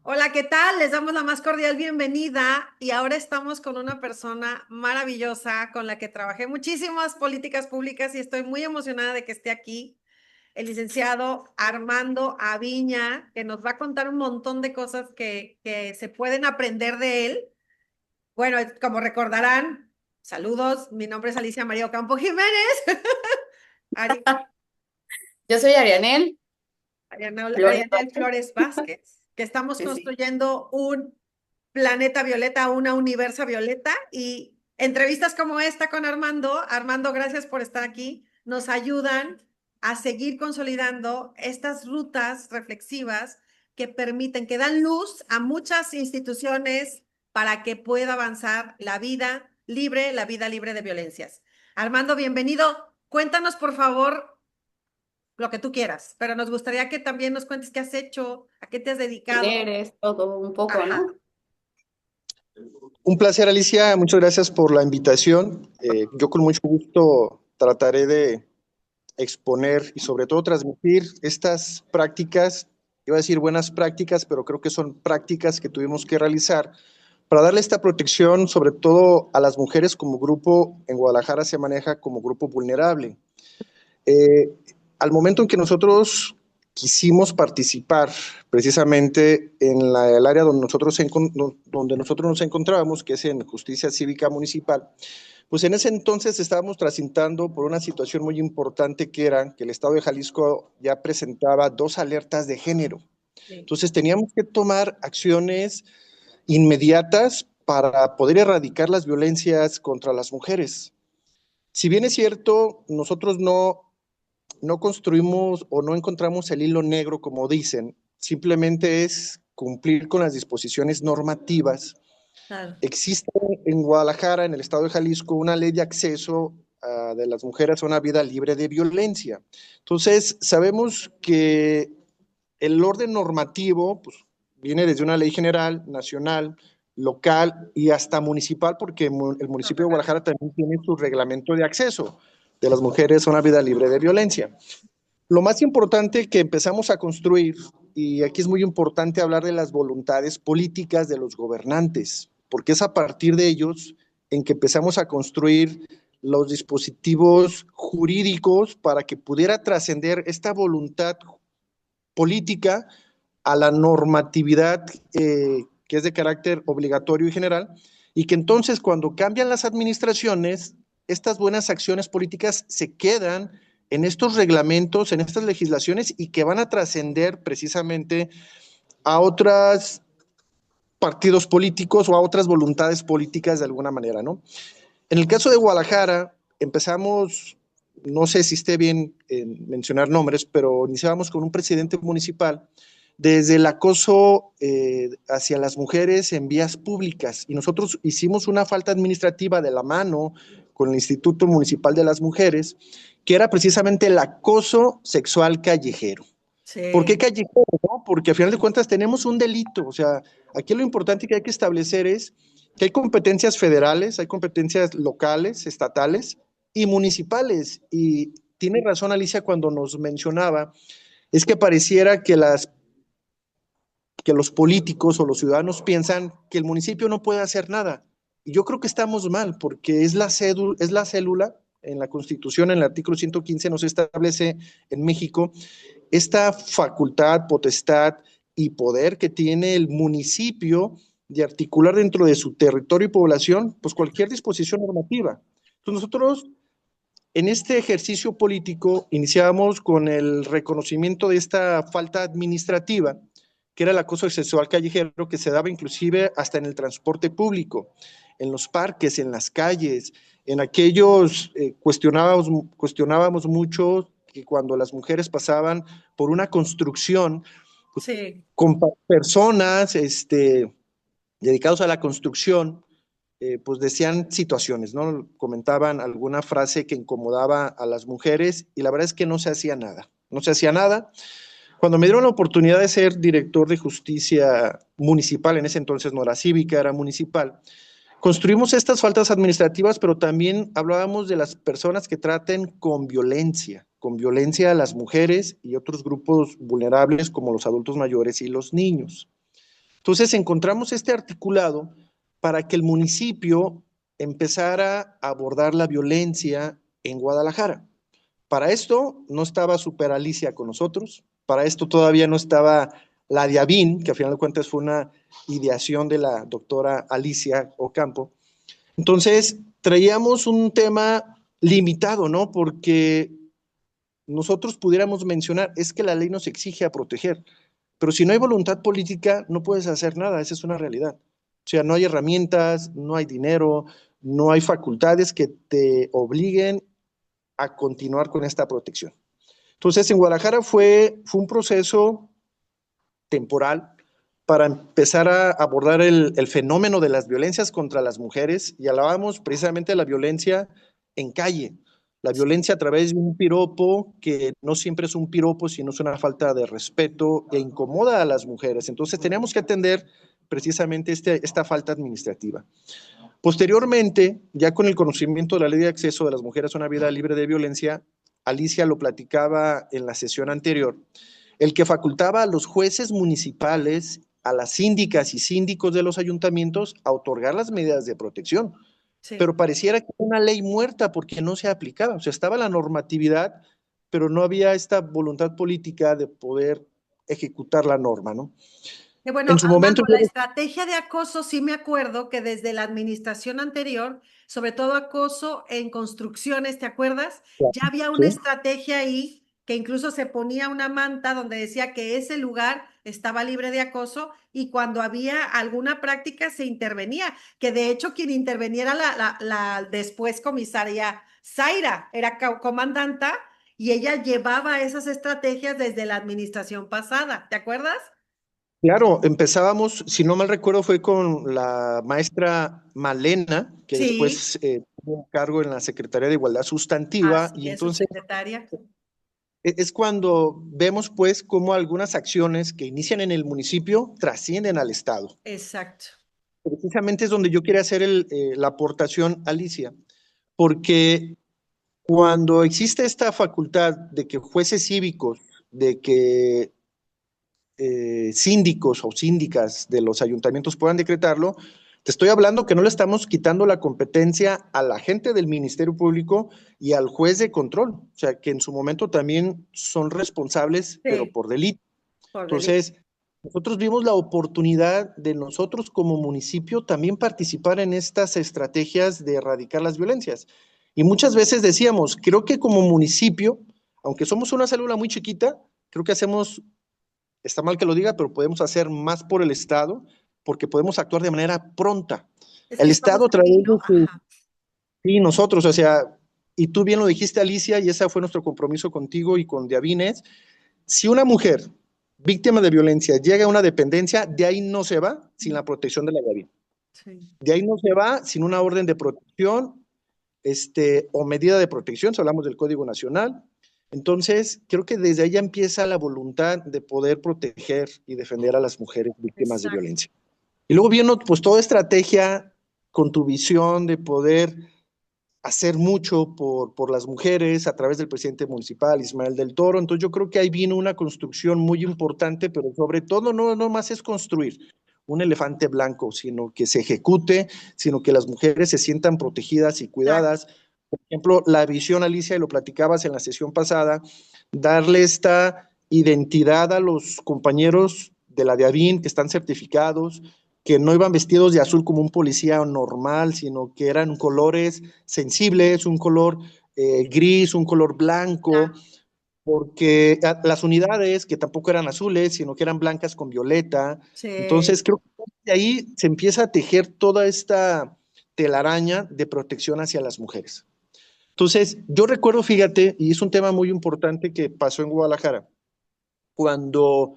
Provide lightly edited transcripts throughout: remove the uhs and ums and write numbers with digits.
Hola, ¿qué tal? Les damos la más cordial bienvenida y ahora estamos con una persona maravillosa con la que trabajé muchísimas políticas públicas y estoy muy emocionada de que esté aquí, el licenciado Armando Aviña, que nos va a contar un montón de cosas que se pueden aprender de él. Bueno, como recordarán, saludos, mi nombre es Alicia María Ocampo Jiménez. Ari- Yo soy Arianel Flores Arianel Vázquez. Flores Vázquez, que estamos Sí, sí. construyendo un planeta violeta, una universo violeta y entrevistas como esta con Armando. Armando, gracias por estar aquí. Nos ayudan a seguir consolidando estas rutas reflexivas que permiten, que dan luz a muchas instituciones para que pueda avanzar la vida libre de violencias. Armando, bienvenido. Cuéntanos, por favor, lo que tú quieras, pero nos gustaría que también nos cuentes qué has hecho, a qué te has ¿Quién dedicado. eres? Todo un poco, Ajá. ¿no? Un placer, Alicia. Muchas gracias por la invitación. Yo con mucho gusto trataré de exponer y sobre todo transmitir estas prácticas, iba a decir buenas prácticas, pero creo que son prácticas que tuvimos que realizar para darle esta protección, sobre todo a las mujeres como grupo. En Guadalajara se maneja como grupo vulnerable. Eh, Al momento en que nosotros quisimos participar precisamente en el área donde nosotros nos encontrábamos, que es en Justicia Cívica Municipal, pues en ese entonces estábamos transitando por una situación muy importante que era que el Estado de Jalisco ya presentaba dos alertas de género. Sí. Entonces teníamos que tomar acciones inmediatas para poder erradicar las violencias contra las mujeres. Si bien es cierto, nosotros no construimos o no encontramos el hilo negro, como dicen, simplemente es cumplir con las disposiciones normativas. Claro. Existe en Guadalajara, en el estado de Jalisco, una ley de acceso de las mujeres a una vida libre de violencia. Entonces, sabemos que el orden normativo pues, viene desde una ley general, nacional, local y hasta municipal, porque el No, municipio de federal. Guadalajara también tiene su reglamento de acceso de las mujeres a una vida libre de violencia. Lo más importante que empezamos a construir, y aquí es muy importante hablar de las voluntades políticas de los gobernantes, porque es a partir de ellos en que empezamos a construir los dispositivos jurídicos para que pudiera trascender esta voluntad política a la normatividad que es de carácter obligatorio y general, y que entonces cuando cambian las administraciones, estas buenas acciones políticas se quedan en estos reglamentos, en estas legislaciones y que van a trascender precisamente a otros partidos políticos o a otras voluntades políticas de alguna manera, ¿no? En el caso de Guadalajara, empezamos, no sé si esté bien mencionar nombres, pero iniciábamos con un presidente municipal desde el acoso hacia las mujeres en vías públicas. Y nosotros hicimos una falta administrativa de la mano con el Instituto Municipal de las Mujeres, que era precisamente el acoso sexual callejero. ¿Por qué Sí. callejero? No? Porque a final de cuentas tenemos un delito. O sea, aquí lo importante que hay que establecer es que hay competencias federales, hay competencias locales, estatales y municipales. Y tiene razón Alicia cuando nos mencionaba, es que pareciera que los políticos o los ciudadanos piensan que el municipio no puede hacer nada. Y yo creo que estamos mal, porque es la célula en la Constitución, en el artículo 115 nos establece en México esta facultad, potestad y poder que tiene el municipio de articular dentro de su territorio y población, pues cualquier disposición normativa. Entonces nosotros en este ejercicio político iniciábamos con el reconocimiento de esta falta administrativa, que era el acoso sexual callejero, que se daba inclusive hasta en el transporte público, en los parques, en las calles, en aquellos, cuestionábamos mucho que cuando las mujeres pasaban por una construcción, pues, Sí. con personas dedicados a la construcción, pues decían situaciones, ¿no? Comentaban alguna frase que incomodaba a las mujeres y la verdad es que no se hacía nada, no se hacía nada. Cuando me dieron la oportunidad de ser director de justicia municipal, en ese entonces no era cívica, era municipal, construimos estas faltas administrativas, pero también hablábamos de las personas que traten con violencia a las mujeres y otros grupos vulnerables como los adultos mayores y los niños. Entonces encontramos este articulado para que el municipio empezara a abordar la violencia en Guadalajara. Para esto no estaba Super Alicia con nosotros, para esto todavía no estaba la Diavín, que a final de cuentas fue una ideación de la doctora Alicia Ocampo. Entonces traíamos un tema limitado, ¿no? Porque nosotros pudiéramos mencionar, es que la ley nos exige a proteger, pero si no hay voluntad política, no puedes hacer nada, esa es una realidad. O sea, no hay herramientas, no hay dinero, no hay facultades que te obliguen a continuar con esta protección. Entonces, en Guadalajara fue un proceso temporal para empezar a abordar el fenómeno de las violencias contra las mujeres, y hablábamos precisamente de la violencia en calle, la violencia a través de un piropo que no siempre es un piropo, sino es una falta de respeto e incomoda a las mujeres. Entonces teníamos que atender precisamente esta falta administrativa. Posteriormente, ya con el conocimiento de la ley de acceso de las mujeres a una vida libre de violencia, Alicia lo platicaba en la sesión anterior, el que facultaba a los jueces municipales, a las síndicas y síndicos de los ayuntamientos a otorgar las medidas de protección. Sí. Pero pareciera que era una ley muerta porque no se aplicaba. O sea, estaba la normatividad, pero no había esta voluntad política de poder ejecutar la norma, ¿no? Bueno, en su momento, la estrategia de acoso, sí me acuerdo que desde la administración anterior, sobre todo acoso en construcciones, ¿te acuerdas? Ya había una estrategia ahí que incluso se ponía una manta donde decía que ese lugar estaba libre de acoso, y cuando había alguna práctica se intervenía, que de hecho quien interveniera la después comisaria Zaira, era comandanta, y ella llevaba esas estrategias desde la administración pasada, ¿te acuerdas? Claro, empezábamos, si no mal recuerdo, fue con la maestra Malena, que sí. Después tuvo un cargo en la Secretaría de Igualdad Sustantiva. Así y entonces secretaria. Es cuando vemos pues cómo algunas acciones que inician en el municipio trascienden al Estado. Exacto. Precisamente es donde yo quería hacer la aportación, Alicia, porque cuando existe esta facultad de que jueces cívicos, de que síndicos o síndicas de los ayuntamientos puedan decretarlo, te estoy hablando que no le estamos quitando la competencia a la gente del Ministerio Público y al juez de control, o sea, que en su momento también son responsables, sí, pero por delito. Entonces, nosotros vimos la oportunidad de nosotros como municipio también participar en estas estrategias de erradicar las violencias. Y muchas veces decíamos, creo que como municipio, aunque somos una célula muy chiquita, creo que hacemos, está mal que lo diga, pero podemos hacer más por el Estado, porque podemos actuar de manera pronta. El Estado trae, ¿no? Sí, nosotros, o sea, y tú bien lo dijiste, Alicia, y ese fue nuestro compromiso contigo y con Diavines. Si una mujer víctima de violencia llega a una dependencia, de ahí no se va sin la protección de la Diavin. Sí. De ahí no se va sin una orden de protección o medida de protección, si hablamos del Código Nacional. Entonces, creo que desde ahí ya empieza la voluntad de poder proteger y defender a las mujeres víctimas de violencia. Y luego viene pues toda estrategia con tu visión de poder hacer mucho por las mujeres a través del presidente municipal, Ismael del Toro. Entonces yo creo que ahí vino una construcción muy importante, pero sobre todo no más es construir un elefante blanco, sino que se ejecute, sino que las mujeres se sientan protegidas y cuidadas. Por ejemplo, la visión, Alicia, y lo platicabas en la sesión pasada, darle esta identidad a los compañeros de la Diavin que están certificados, que no iban vestidos de azul como un policía normal, sino que eran colores sensibles, un color gris, un color blanco, porque las unidades que tampoco eran azules, sino que eran blancas con violeta. Sí. Entonces creo que de ahí se empieza a tejer toda esta telaraña de protección hacia las mujeres. Entonces yo recuerdo, fíjate, y es un tema muy importante que pasó en Guadalajara, cuando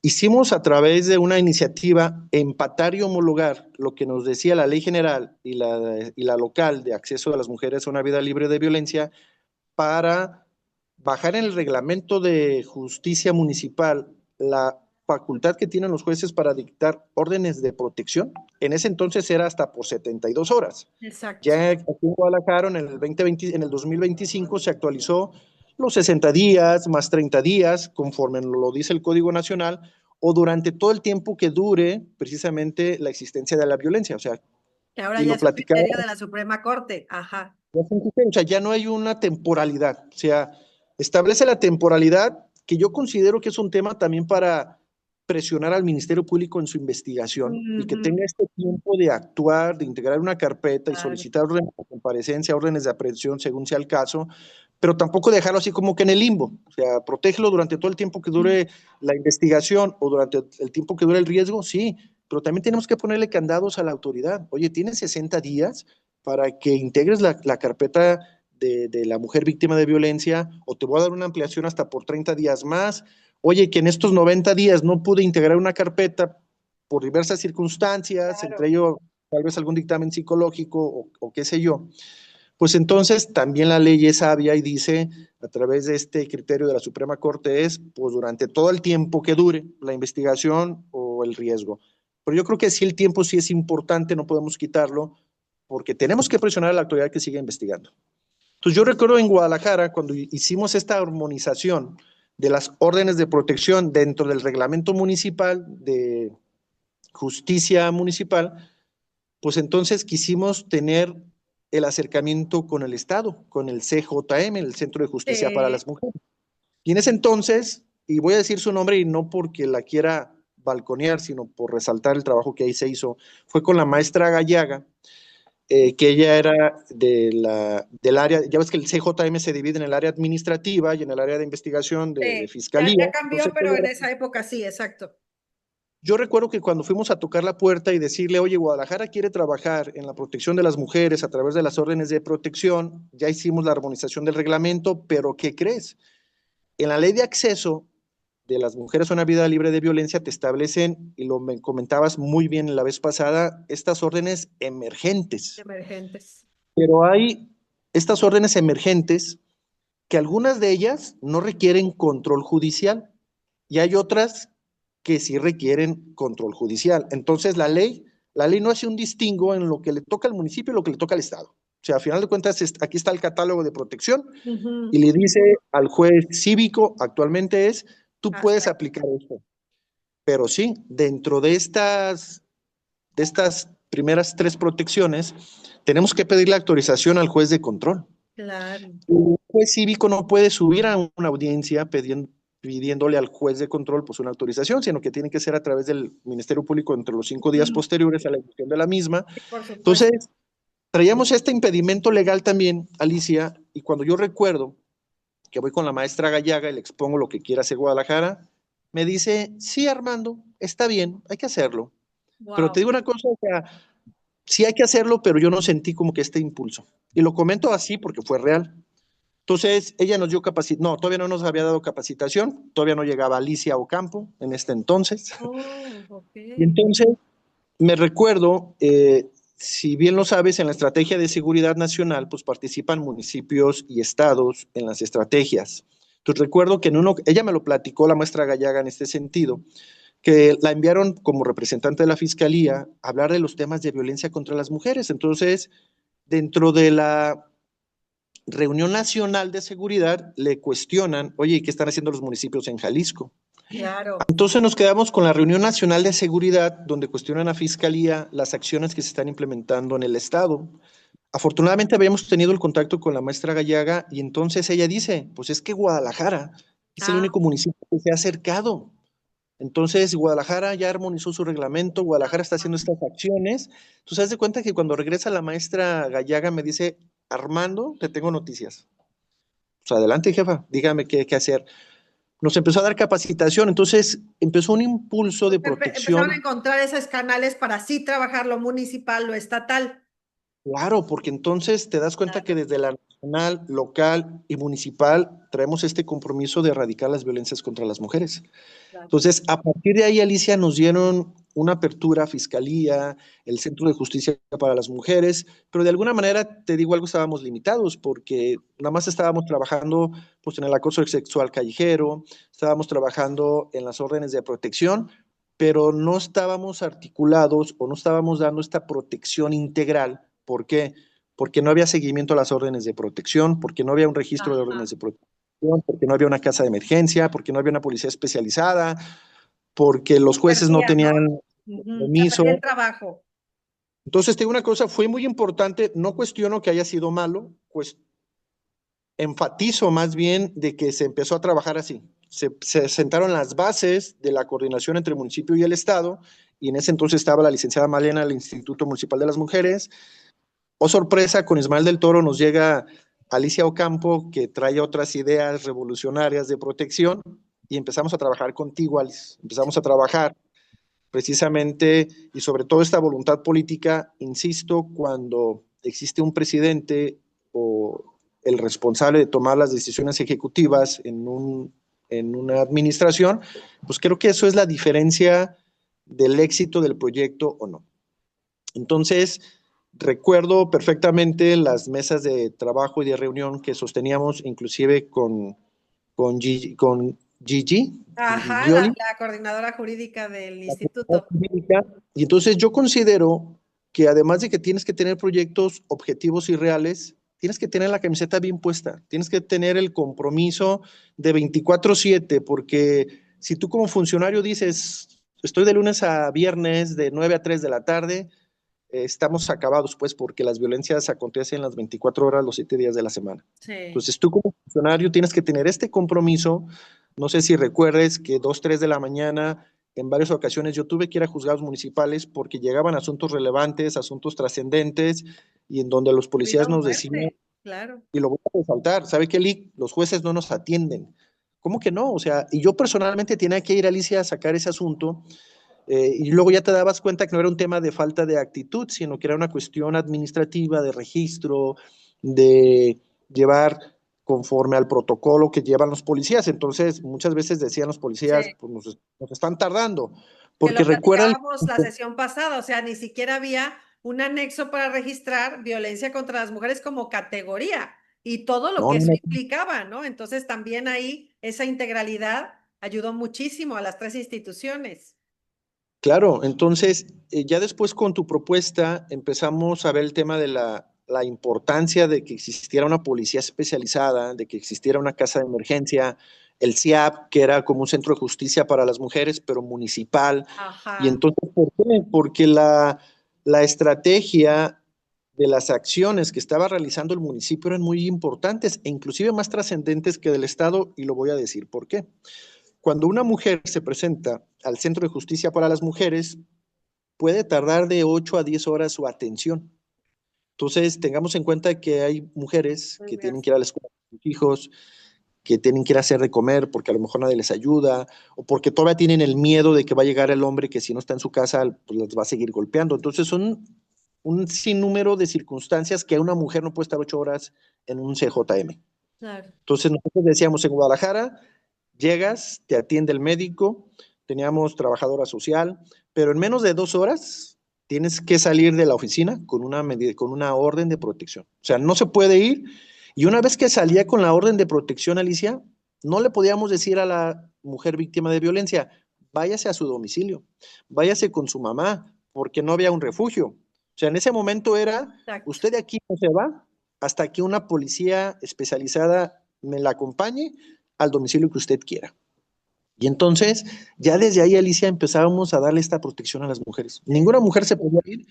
hicimos a través de una iniciativa empatar y homologar lo que nos decía la ley general y la local de acceso de las mujeres a una vida libre de violencia, para bajar en el reglamento de justicia municipal la facultad que tienen los jueces para dictar órdenes de protección. En ese entonces era hasta por 72 horas. Exacto. Ya aquí en Guadalajara en el 2025 se actualizó los 60 días más 30 días, conforme lo dice el Código Nacional, o durante todo el tiempo que dure precisamente la existencia de la violencia. O sea, Que ahora y ya lo es un platicaba, criterio de la Suprema Corte. Ajá. o sea, ya no hay una temporalidad. O sea, establece la temporalidad, que yo considero que es un tema también para presionar al Ministerio Público en su investigación y que tenga este tiempo de actuar, de integrar una carpeta y Claro. solicitar órdenes de comparecencia, órdenes de aprehensión según sea el caso, pero tampoco dejarlo así como que en el limbo. O sea, protégelo durante todo el tiempo que dure la investigación o durante el tiempo que dure el riesgo, sí, pero también tenemos que ponerle candados a la autoridad. Oye, tienes 60 días para que integres la carpeta de la mujer víctima de violencia, o te voy a dar una ampliación hasta por 30 días más. Oye, que en estos 90 días no pude integrar una carpeta por diversas circunstancias, Claro. entre ellos tal vez algún dictamen psicológico o qué sé yo. Pues entonces también la ley es sabia y dice, a través de este criterio de la Suprema Corte, es pues durante todo el tiempo que dure la investigación o el riesgo. Pero yo creo que sí, el tiempo sí es importante, no podemos quitarlo, porque tenemos que presionar a la autoridad que siga investigando. Entonces yo recuerdo en Guadalajara, cuando hicimos esta armonización de las órdenes de protección dentro del reglamento municipal de justicia municipal, pues entonces quisimos tener el acercamiento con el Estado, con el CJM, el Centro de Justicia para las Mujeres. Y en ese entonces, y voy a decir su nombre y no porque la quiera balconear, sino por resaltar el trabajo que ahí se hizo, fue con la maestra Gallaga, que ella era del área, ya ves que el CJM se divide en el área administrativa y en el área de investigación de fiscalía. Ya cambió, Entonces, pero en esa época sí, exacto. yo recuerdo que cuando fuimos a tocar la puerta y decirle, oye, Guadalajara quiere trabajar en la protección de las mujeres a través de las órdenes de protección, ya hicimos la armonización del reglamento, pero ¿qué crees? En la ley de acceso de las mujeres a una vida libre de violencia te establecen, y lo comentabas muy bien la vez pasada, estas órdenes emergentes. Emergentes. Pero hay estas órdenes emergentes que algunas de ellas no requieren control judicial y hay otras que sí requieren control judicial. Entonces la ley no hace un distingo en lo que le toca al municipio y lo que le toca al Estado. O sea, a final de cuentas, aquí está el catálogo de protección y le dice al juez cívico, actualmente es, tú puedes aplicar esto. Pero sí, dentro de estas primeras 3 protecciones, tenemos que pedir la autorización al juez de control. Claro. Un juez cívico no puede subir a una audiencia pidiéndole al juez de control pues una autorización, sino que tiene que ser a través del Ministerio Público entre los 5 días posteriores a la ejecución de la misma. Entonces, traíamos este impedimento legal también, Alicia, y cuando yo recuerdo que voy con la maestra Gallaga y le expongo lo que quiera hacer Guadalajara, me dice, sí, Armando, está bien, hay que hacerlo. Wow. Pero te digo una cosa, o sea, sí hay que hacerlo, pero yo no sentí como que este impulso. Y lo comento así porque fue real. Entonces, ella nos dio capacitación, no, todavía no nos había dado capacitación, todavía no llegaba Alicia Ocampo en este entonces. Y entonces, me recuerdo, si bien lo sabes, en la estrategia de seguridad nacional, pues participan municipios y estados en las estrategias. Entonces, recuerdo que ella me lo platicó, la maestra Gallaga, en este sentido, que la enviaron como representante de la Fiscalía a hablar de los temas de violencia contra las mujeres. Entonces, dentro de la reunión nacional de seguridad, le cuestionan, oye, ¿qué están haciendo los municipios en Jalisco? Claro. Entonces nos quedamos con la reunión nacional de seguridad, donde cuestionan a Fiscalía las acciones que se están implementando en el Estado. Afortunadamente habíamos tenido el contacto con la maestra Gallaga y entonces ella dice, pues es que Guadalajara es el único municipio que se ha acercado. Entonces, Guadalajara ya armonizó su reglamento, Guadalajara está haciendo estas acciones. Tú te das cuenta que cuando regresa la maestra Gallaga me dice, Armando, te tengo noticias. Pues adelante, jefa, dígame qué hacer. Nos empezó a dar capacitación, entonces empezó un impulso de protección. Empezaron a encontrar esos canales para sí trabajar lo municipal, lo estatal. Claro, porque entonces te das cuenta que desde la nacional, local y municipal traemos este compromiso de erradicar las violencias contra las mujeres. Entonces, a partir de ahí, Alicia, nos dieron una apertura a Fiscalía, el Centro de Justicia para las Mujeres, pero de alguna manera, te digo algo, estábamos limitados porque nada más estábamos trabajando pues, en el acoso sexual callejero, estábamos trabajando en las órdenes de protección, pero no estábamos articulados o no estábamos dando esta protección integral. ¿Por qué? Porque no había seguimiento a las órdenes de protección, porque no había un registro de órdenes de protección, porque no había una casa de emergencia, porque no había una policía especializada. porque los jueces no Perdía, ¿no? tenían Se permiso. perdía el trabajo. Entonces, te digo una cosa, fue muy importante, no cuestiono que haya sido malo, pues enfatizo más bien de que se empezó a trabajar así. Se sentaron las bases de la coordinación entre el municipio y el Estado, y en ese entonces estaba la licenciada Malena del Instituto Municipal de las Mujeres. Oh, sorpresa, con Ismael del Toro nos llega Alicia Ocampo, que trae otras ideas revolucionarias de protección, y empezamos a trabajar contigo, Alice. Empezamos a trabajar precisamente y sobre todo esta voluntad política, insisto, cuando existe un presidente o el responsable de tomar las decisiones ejecutivas en una administración, pues creo que eso es la diferencia del éxito del proyecto o no. Entonces, recuerdo perfectamente las mesas de trabajo y de reunión que sosteníamos, inclusive con Gigi Ajá, Gioli. la coordinadora jurídica del instituto. Y entonces yo considero que además de que tienes que tener proyectos objetivos y reales, tienes que tener la camiseta bien puesta, tienes que tener el compromiso de 24/7, porque si tú como funcionario dices, estoy de lunes a viernes de 9 a 3 de la tarde, estamos acabados, pues, porque las violencias acontecen las 24 horas, los 7 días de la semana. Sí. Entonces, tú como funcionario tienes que tener este compromiso. No sé si recuerdes que 2, 3 de la mañana, en varias ocasiones, yo tuve que ir a juzgados municipales porque llegaban asuntos relevantes, asuntos trascendentes, y en donde los policías nos decían, claro. y lo voy a resaltar, ¿sabe qué, Lick? Los jueces no nos atienden. ¿Cómo que no? O sea, y yo personalmente tenía que ir a Alicia a sacar ese asunto, y luego ya te dabas cuenta que no era un tema de falta de actitud, sino que era una cuestión administrativa, de registro, de llevar conforme al protocolo que llevan los policías. Entonces, muchas veces decían los policías, Sí. pues nos están tardando. Que Porque lo recuerdan. platicábamos la sesión pasada, o sea, ni siquiera había un anexo para registrar violencia contra las mujeres como categoría y todo lo que eso implicaba, ¿no? Entonces también ahí esa integralidad ayudó muchísimo a las tres instituciones. Claro, entonces ya después con tu propuesta empezamos a ver el tema de la importancia de que existiera una policía especializada, de que existiera una casa de emergencia, el CIAP, que era como un centro de justicia para las mujeres, pero municipal. Ajá. Y entonces, ¿por qué? Porque la estrategia de las acciones que estaba realizando el municipio eran muy importantes e inclusive más trascendentes que del Estado, y lo voy a decir por qué. Cuando una mujer se presenta al Centro de Justicia para las Mujeres, puede tardar de 8 a 10 horas su atención. Entonces, tengamos en cuenta que hay mujeres que tienen que ir a la escuela con sus hijos, que tienen que ir a hacer de comer porque a lo mejor nadie les ayuda, o porque todavía tienen el miedo de que va a llegar el hombre que si no está en su casa, pues las va a seguir golpeando. Entonces, son un sinnúmero de circunstancias que una mujer no puede estar 8 horas en un CJM. Claro. Entonces, nosotros decíamos en Guadalajara, llegas, te atiende el médico, teníamos trabajadora social, pero en menos de 2 horas tienes que salir de la oficina con una orden de protección. O sea, no se puede ir. Y una vez que salía con la orden de protección, Alicia, no le podíamos decir a la mujer víctima de violencia, váyase a su domicilio, váyase con su mamá, porque no había un refugio. O sea, en ese momento era, usted de aquí no se va hasta que una policía especializada me la acompañe al domicilio que usted quiera. Y entonces, ya desde ahí, Alicia, empezábamos a darle esta protección a las mujeres. Ninguna mujer se podía ir.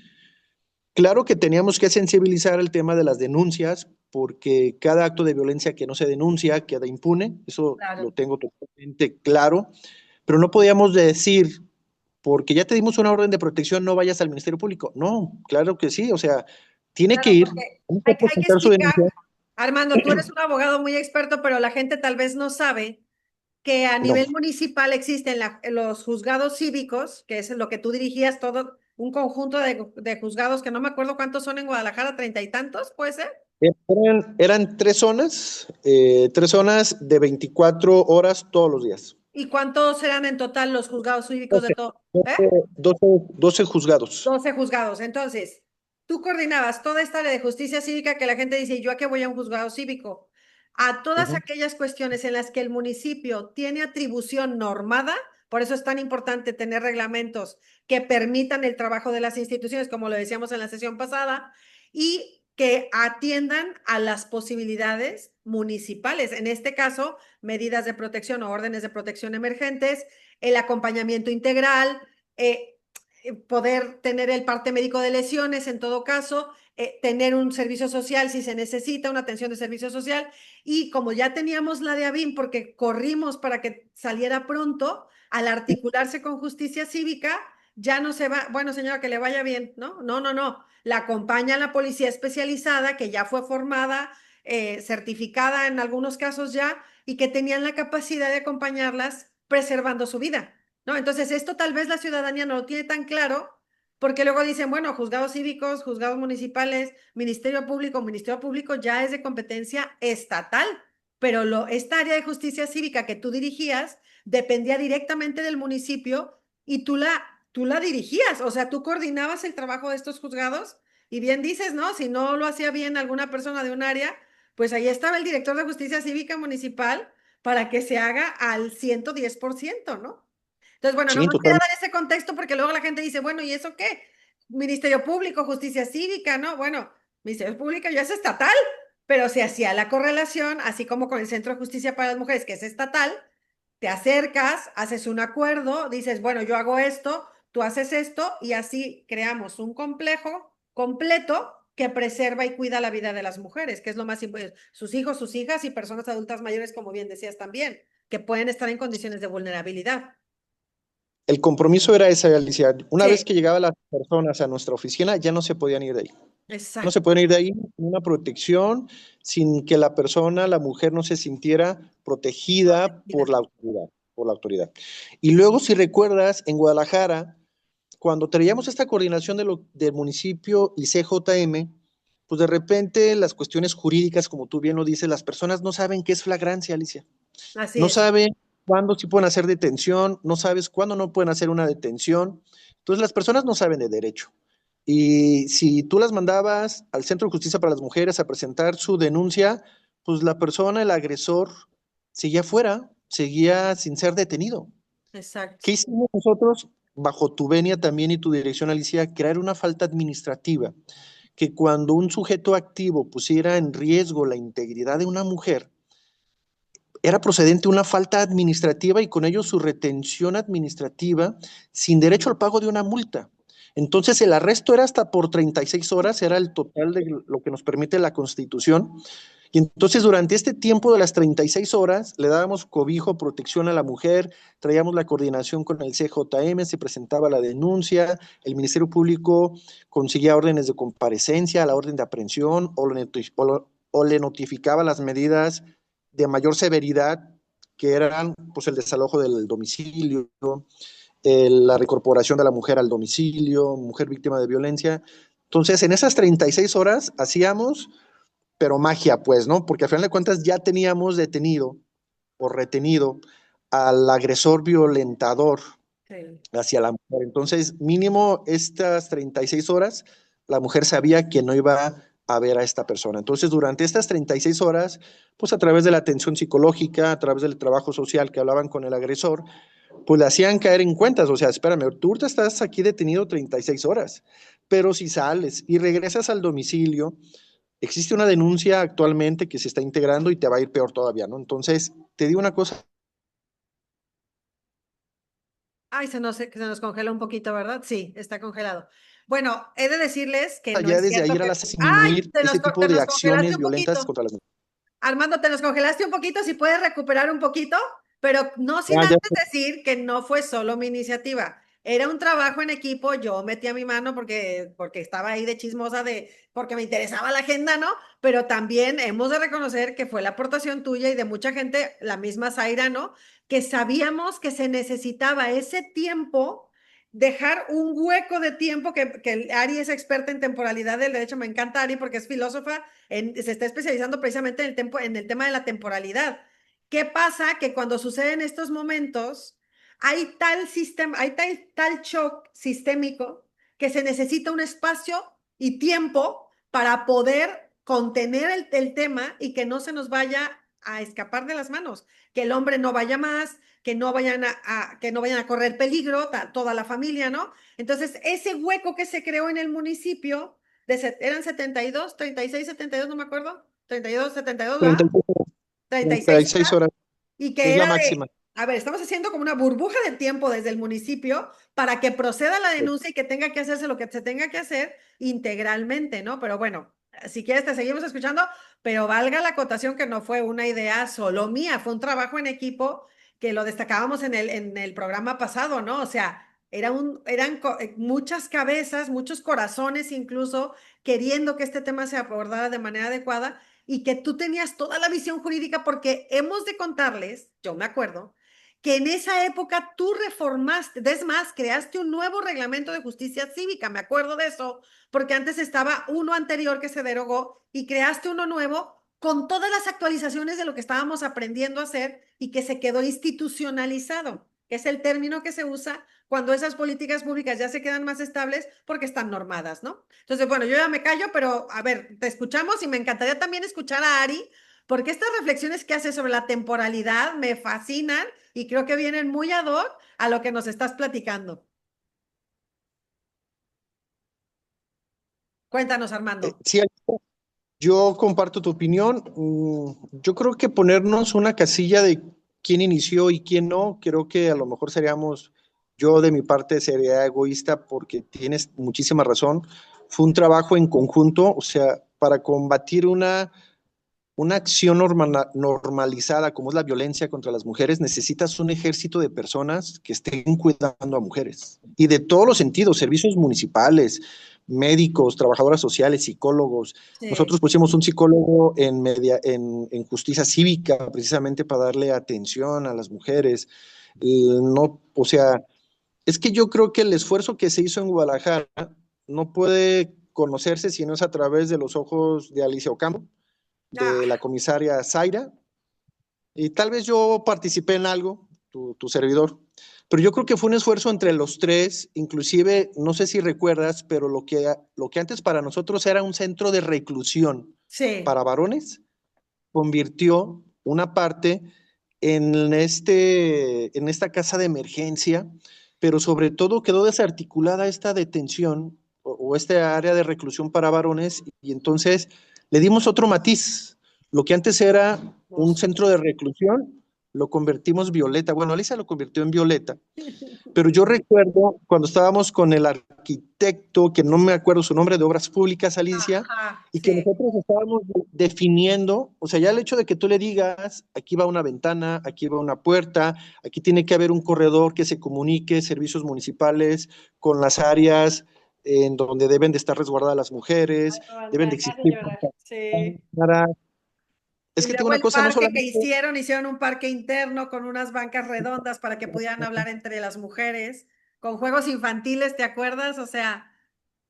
Claro que teníamos que sensibilizar el tema de las denuncias, porque cada acto de violencia que no se denuncia queda impune, eso lo tengo totalmente claro, pero no podíamos decir, porque ya te dimos una orden de protección, no vayas al Ministerio Público. No, claro que sí, o sea, tiene que ir. Hay que explicar, Armando, tú eres un abogado muy experto, pero la gente tal vez no sabe que a nivel municipal existen los juzgados cívicos, que es lo que tú dirigías, todo un conjunto de juzgados que no me acuerdo cuántos son en Guadalajara, 30 y tantos, ¿puede ser? Eran 3 zonas de 24 horas todos los días. ¿Y cuántos eran en total los juzgados cívicos de todo? 12 juzgados. 12 juzgados. Entonces, tú coordinabas toda esta área de justicia cívica que la gente dice, ¿yo a qué voy a un juzgado cívico? A todas aquellas cuestiones en las que el municipio tiene atribución normada, por eso es tan importante tener reglamentos que permitan el trabajo de las instituciones, como lo decíamos en la sesión pasada, y que atiendan a las posibilidades municipales. En este caso, medidas de protección o órdenes de protección emergentes, el acompañamiento integral, poder tener el parte médico de lesiones en todo caso, tener un servicio social si se necesita, una atención de servicio social. Y como ya teníamos la de ABIN, porque corrimos para que saliera pronto, al articularse con justicia cívica, ya no se va, bueno señora, que le vaya bien, ¿no? No. La acompaña la policía especializada que ya fue formada, certificada en algunos casos ya, y que tenían la capacidad de acompañarlas preservando su vida, ¿no? Entonces esto tal vez la ciudadanía no lo tiene tan claro, porque luego dicen, bueno, juzgados cívicos, juzgados municipales, Ministerio Público ya es de competencia estatal, pero esta área de justicia cívica que tú dirigías dependía directamente del municipio y tú la dirigías, o sea, tú coordinabas el trabajo de estos juzgados y bien dices, ¿no? Si no lo hacía bien alguna persona de un área, pues ahí estaba el director de justicia cívica municipal para que se haga al 110%, ¿no? Entonces, bueno, Sí, nomás quería totalmente. dar ese contexto porque luego la gente dice, bueno, ¿y eso qué? Ministerio Público, Justicia Cívica, ¿no? Bueno, Ministerio Público ya es estatal, pero se hacía la correlación, así como con el Centro de Justicia para las Mujeres, que es estatal, te acercas, haces un acuerdo, dices, bueno, yo hago esto, tú haces esto, y así creamos un complejo completo que preserva y cuida la vida de las mujeres, que es lo más importante, sus hijos, sus hijas y personas adultas mayores, como bien decías también, que pueden estar en condiciones de vulnerabilidad. El compromiso era ese, Alicia. Una vez Sí, que llegaban las personas a nuestra oficina, ya no se podían ir de ahí. No se exacto, pueden ir de ahí sin una protección, sin que la persona, la mujer, no se sintiera protegida protegida. por la autoridad. Y luego, si recuerdas, en Guadalajara, cuando traíamos esta coordinación del municipio y CJM, pues de repente las cuestiones jurídicas, como tú bien lo dices, las personas no saben qué es flagrancia, Alicia. Así No es. saben cuándo sí pueden hacer detención, no sabes cuándo no pueden hacer una detención. Entonces las personas no saben de derecho. Y si tú las mandabas al Centro de Justicia para las Mujeres a presentar su denuncia, pues la persona, el agresor, seguía fuera, seguía sin ser detenido. Exacto. ¿Qué hicimos nosotros, bajo tu venia también y tu dirección, Alicia? Crear una falta administrativa, que cuando un sujeto activo pusiera en riesgo la integridad de una mujer, era procedente una falta administrativa y con ello su retención administrativa sin derecho al pago de una multa. Entonces el arresto era hasta por 36 horas, era el total de lo que nos permite la Constitución. Y entonces durante este tiempo de las 36 horas le dábamos cobijo, protección a la mujer, traíamos la coordinación con el CJM, se presentaba la denuncia, el Ministerio Público conseguía órdenes de comparecencia, la orden de aprehensión o le notificaba las medidas de mayor severidad, que eran pues, el desalojo del domicilio, la recorporación de la mujer al domicilio, mujer víctima de violencia. Entonces, en esas 36 horas hacíamos, pero magia, pues, ¿no? Porque al final de cuentas ya teníamos detenido o retenido al agresor violentador Sí. hacia la mujer. Entonces, mínimo estas 36 horas, la mujer sabía que no iba a ver a esta persona. Entonces, durante estas 36 horas, pues a través de la atención psicológica, a través del trabajo social que hablaban con el agresor, pues le hacían caer en cuentas. O sea, espérame, tú ahorita estás aquí detenido 36 horas, pero si sales y regresas al domicilio, existe una denuncia actualmente que se está integrando y te va a ir peor todavía, ¿no? Entonces, te digo una cosa, Ay, que se nos congeló un poquito, ¿verdad? Sí, está congelado. Bueno, he de decirles que no ya es desde ahí cierto era que... la ¡Ay! disminuir ese tipo Te de nos congelaste acciones un violentas poquito. contra las mujeres. Armando, te nos congelaste un poquito, si puedes recuperar un poquito, pero no sin Ya, ya. antes decir que no fue solo mi iniciativa. Era un trabajo en equipo, yo metía mi mano porque estaba ahí de chismosa, porque me interesaba la agenda, ¿no? Pero también hemos de reconocer que fue la aportación tuya y de mucha gente, la misma Zaira, ¿no? Que sabíamos que se necesitaba ese tiempo, dejar un hueco de tiempo, que Ari es experta en temporalidad del derecho, me encanta Ari porque es filósofa, se está especializando precisamente en el tema de la temporalidad. ¿Qué pasa? Que cuando suceden estos momentos, hay tal sistema, hay tal shock sistémico que se necesita un espacio y tiempo para poder contener el tema y que no se nos vaya a escapar de las manos, que el hombre no vaya más, que no vayan que no vayan a correr peligro toda la familia, ¿no? Entonces, ese hueco que se creó en el municipio eran 72, 36, 72, no me acuerdo, 32, 72, ¿va? 36 36 horas, horas y que es la era máxima. a ver, estamos haciendo como una burbuja de tiempo desde el municipio para que proceda la denuncia y que tenga que hacerse lo que se tenga que hacer integralmente, ¿no? Pero bueno, si quieres te seguimos escuchando, pero valga la acotación que no fue una idea solo mía, fue un trabajo en equipo que lo destacábamos en el programa pasado, ¿no? O sea, eran muchas cabezas, muchos corazones incluso queriendo que este tema se abordara de manera adecuada y que tú tenías toda la visión jurídica porque hemos de contarles, yo me acuerdo, que en esa época tú reformaste, es más, creaste un nuevo reglamento de justicia cívica, me acuerdo de eso, porque antes estaba uno anterior que se derogó y creaste uno nuevo con todas las actualizaciones de lo que estábamos aprendiendo a hacer y que se quedó institucionalizado, que es el término que se usa cuando esas políticas públicas ya se quedan más estables porque están normadas, ¿no? Entonces, bueno, yo ya me callo, pero a ver, te escuchamos y me encantaría también escuchar a Ari, porque estas reflexiones que hace sobre la temporalidad me fascinan y creo que vienen muy ad hoc a lo que nos estás platicando. Cuéntanos, Armando. Sí, yo comparto tu opinión. Yo creo que ponernos una casilla de quién inició y quién no, creo que a lo mejor seríamos, yo de mi parte sería egoísta porque tienes muchísima razón. Fue un trabajo en conjunto, o sea, para combatir una acción normalizada como es la violencia contra las mujeres, necesitas un ejército de personas que estén cuidando a mujeres. Y de todos los sentidos, servicios municipales, médicos, trabajadoras sociales, psicólogos. Sí. Nosotros pusimos un psicólogo en justicia cívica precisamente para darle atención a las mujeres. No, o sea, es que yo creo que el esfuerzo que se hizo en Guadalajara no puede conocerse si no es a través de los ojos de Alicia Ocampo, de Ah, la comisaria Zaira, y tal vez yo participé en algo, tu servidor, pero yo creo que fue un esfuerzo entre los tres, inclusive, no sé si recuerdas, pero lo que antes para nosotros era un centro de reclusión sí. para varones, convirtió una parte en esta casa de emergencia, pero sobre todo quedó desarticulada esta detención o esta área de reclusión para varones y entonces le dimos otro matiz. Lo que antes era un centro de reclusión, lo convertimos violeta. Bueno, Alicia lo convirtió en violeta, pero yo recuerdo cuando estábamos con el arquitecto, que no me acuerdo su nombre, de Obras Públicas, Alicia, Ajá, y que sí. nosotros estábamos definiendo, o sea, ya el hecho de que tú le digas, aquí va una ventana, aquí va una puerta, aquí tiene que haber un corredor que se comunique, servicios municipales, con las áreas en donde deben de estar resguardadas las mujeres, Ay, no, me deben de hagas existir llorar. Sí. cámaras. Es Y que tengo luego una el cosa, no parque que solamente, hicieron un parque interno con unas bancas redondas para que pudieran hablar entre las mujeres, con juegos infantiles, ¿te acuerdas? O sea,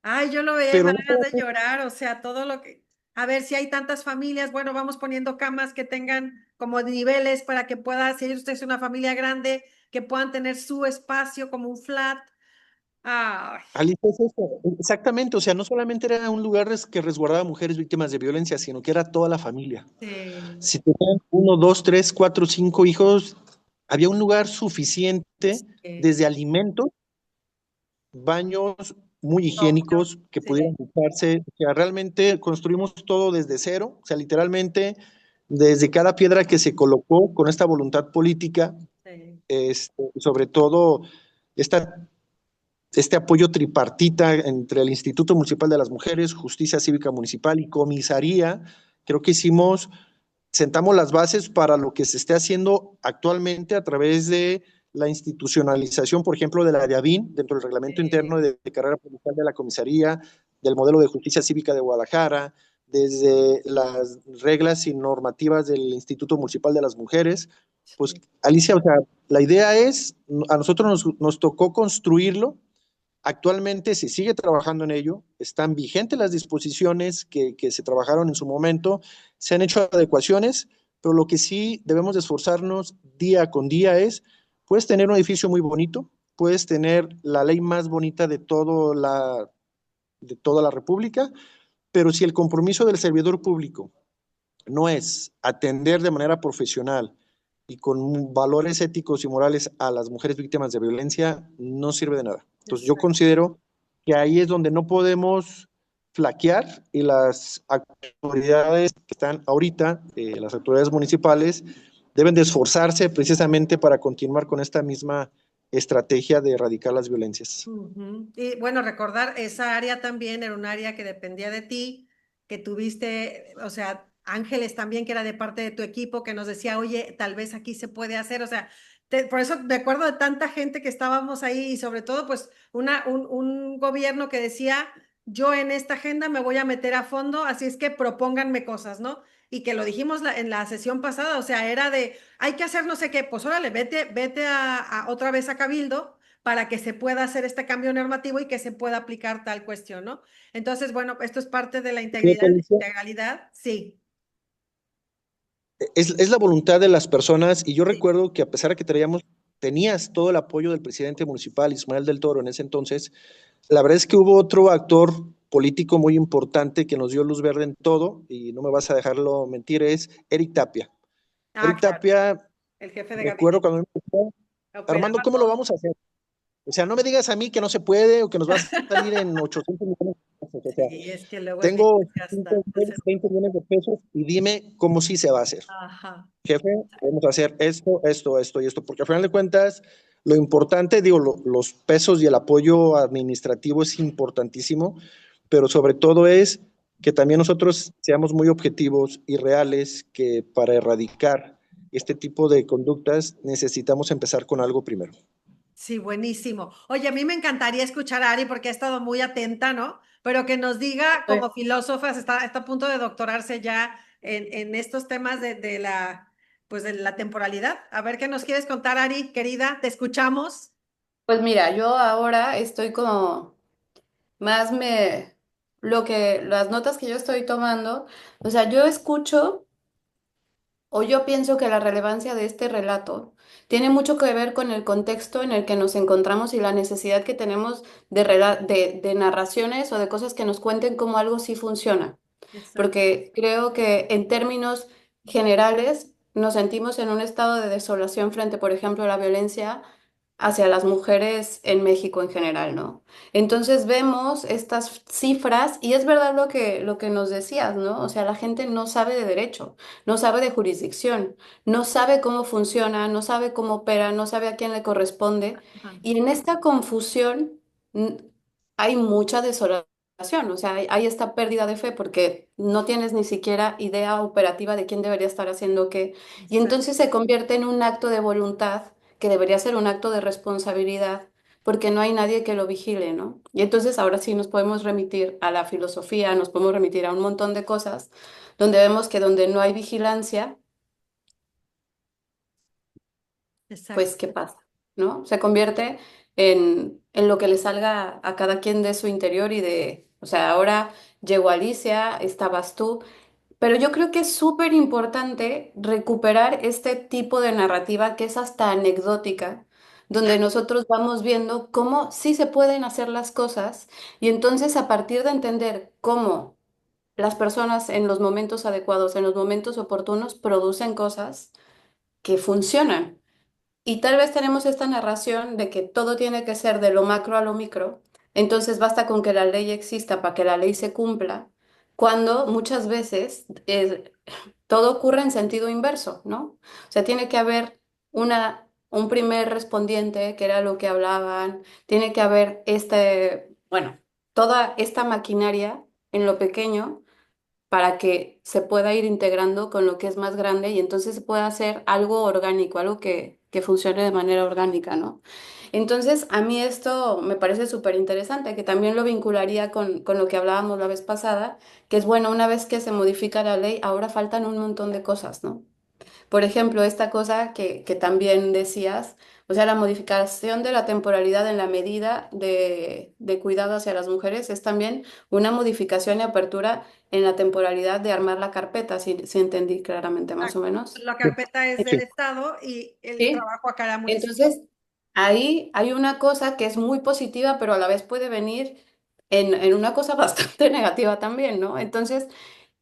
ay, yo lo veía y me pero da no ganas de solamente, llorar, o sea, todo lo que, a ver si hay tantas familias, bueno, vamos poniendo camas que tengan como niveles para que pueda, si usted es una familia grande, que puedan tener su espacio como un flat. Ay, Alicia, es eso, exactamente, o sea, no solamente era un lugar que resguardaba mujeres víctimas de violencia, sino que era toda la familia. sí, Si tenían uno, dos, tres, cuatro, cinco hijos, había un lugar suficiente sí, desde alimentos, baños muy obvio, higiénicos que sí, pudieran usarse. O sea, realmente construimos todo desde cero, o sea, literalmente desde cada piedra que se colocó con esta voluntad política, sí, sobre todo esta este apoyo tripartita entre el Instituto Municipal de las Mujeres, Justicia Cívica Municipal y Comisaría. Creo que sentamos las bases para lo que se esté haciendo actualmente a través de la institucionalización, por ejemplo, de la DIABIN, dentro del reglamento sí. interno de carrera policial de la comisaría, del modelo de justicia cívica de Guadalajara, desde las reglas y normativas del Instituto Municipal de las Mujeres. Pues, Sí. Alicia, o sea, la idea es, a nosotros nos tocó construirlo. Actualmente se sigue trabajando en ello, están vigentes las disposiciones que se trabajaron en su momento, se han hecho adecuaciones, pero lo que sí debemos de esforzarnos día con día es, puedes tener un edificio muy bonito, puedes tener la ley más bonita de toda la República, pero si el compromiso del servidor público no es atender de manera profesional y con valores éticos y morales a las mujeres víctimas de violencia, no sirve de nada. Entonces yo Exacto. considero que ahí es donde no podemos flaquear y las autoridades que están ahorita, las autoridades municipales, deben de esforzarse precisamente para continuar con esta misma estrategia de erradicar las violencias. Y bueno, recordar, esa área también era un área que dependía de ti, que tuviste, o sea, Ángeles también, que era de parte de tu equipo, que nos decía, oye, tal vez aquí se puede hacer, o sea, por eso me acuerdo de tanta gente que estábamos ahí y sobre todo, pues, un gobierno que decía, yo en esta agenda me voy a meter a fondo, así es que propónganme cosas, ¿no? Y que lo dijimos en la sesión pasada, o sea, era de, hay que hacer no sé qué, pues órale, vete otra vez a Cabildo para que se pueda hacer este cambio normativo y que se pueda aplicar tal cuestión, ¿no? Entonces, bueno, esto es parte de la integralidad, sí. Es la voluntad de las personas y yo recuerdo que a pesar de que tenías todo el apoyo del presidente municipal, Ismael del Toro, en ese entonces, la verdad es que hubo otro actor político muy importante que nos dio luz verde en todo, y no me vas a dejarlo mentir, es Eric Tapia. Eric Claro, Tapia, el jefe de recuerdo gabinete. cuando me dijo, Armando, Operaba ¿cómo lo todo. vamos a hacer? O sea, no me digas a mí que no se puede o que nos va a salir en 800 millones de pesos. O sea, Sí, es que luego es bien tengo 5, desgastante. 10, 20 millones de pesos y dime cómo sí se va a hacer. Ajá. Jefe, vamos a hacer esto, esto, esto y esto, porque al final de cuentas, lo importante, digo, los pesos y el apoyo administrativo es importantísimo, pero sobre todo es que también nosotros seamos muy objetivos y reales, que para erradicar este tipo de conductas necesitamos empezar con algo primero. Sí, buenísimo. Oye, a mí me encantaría escuchar a Ari porque ha estado muy atenta, ¿no? Pero que nos diga, como filósofa, está a punto de doctorarse ya en estos temas pues de la temporalidad. A ver qué nos quieres contar, Ari, querida, te escuchamos. Pues mira, yo ahora estoy como más las notas que yo estoy tomando, o sea, yo escucho o yo pienso que la relevancia de este relato tiene mucho que ver con el contexto en el que nos encontramos y la necesidad que tenemos de narraciones o de cosas que nos cuenten cómo algo sí funciona. Exacto. Porque creo que en términos generales nos sentimos en un estado de desolación frente, por ejemplo, a la violencia hacia las mujeres en México en general, ¿no? Entonces vemos estas cifras y es verdad lo que nos decías, ¿no? O sea, la gente no sabe de derecho, no sabe de jurisdicción, no sabe cómo funciona, no sabe cómo opera, no sabe a quién le corresponde. Ajá. Y en esta confusión mm, hay mucha desolación. O sea, hay esta pérdida de fe porque no tienes ni siquiera idea operativa de quién debería estar haciendo qué. Y Exacto. entonces se convierte en un acto de voluntad que debería ser un acto de responsabilidad porque no hay nadie que lo vigile, ¿no? Y entonces ahora sí nos podemos remitir a la filosofía, nos podemos remitir a un montón de cosas donde vemos que donde no hay vigilancia, pues Exacto. ¿qué pasa? ¿No? Se convierte en lo que le salga a cada quien de su interior y o sea, ahora llegó Alicia, estabas tú, pero yo creo que es súper importante recuperar este tipo de narrativa que es hasta anecdótica, donde nosotros vamos viendo cómo sí se pueden hacer las cosas y entonces a partir de entender cómo las personas en los momentos adecuados, en los momentos oportunos, producen cosas que funcionan. Y tal vez tenemos esta narración de que todo tiene que ser de lo macro a lo micro, entonces basta con que la ley exista para que la ley se cumpla, cuando muchas veces todo ocurre en sentido inverso, ¿no? O sea, tiene que haber un primer respondiente, que era lo que hablaban, tiene que haber bueno, toda esta maquinaria en lo pequeño para que se pueda ir integrando con lo que es más grande y entonces se pueda hacer algo orgánico, algo que funcione de manera orgánica, ¿no? Entonces, a mí esto me parece súper interesante, que también lo vincularía con lo que hablábamos la vez pasada, que es bueno, una vez que se modifica la ley, ahora faltan un montón de cosas, ¿no? Por ejemplo, esta cosa que también decías, o sea, la modificación de la temporalidad en la medida de cuidado hacia las mujeres es también una modificación y apertura en la temporalidad de armar la carpeta, si entendí claramente más o Exacto. menos. La carpeta es del Sí. Estado y el ¿Sí? trabajo a cada municipio. Entonces, ahí hay una cosa que es muy positiva, pero a la vez puede venir en una cosa bastante negativa también, ¿no? Entonces,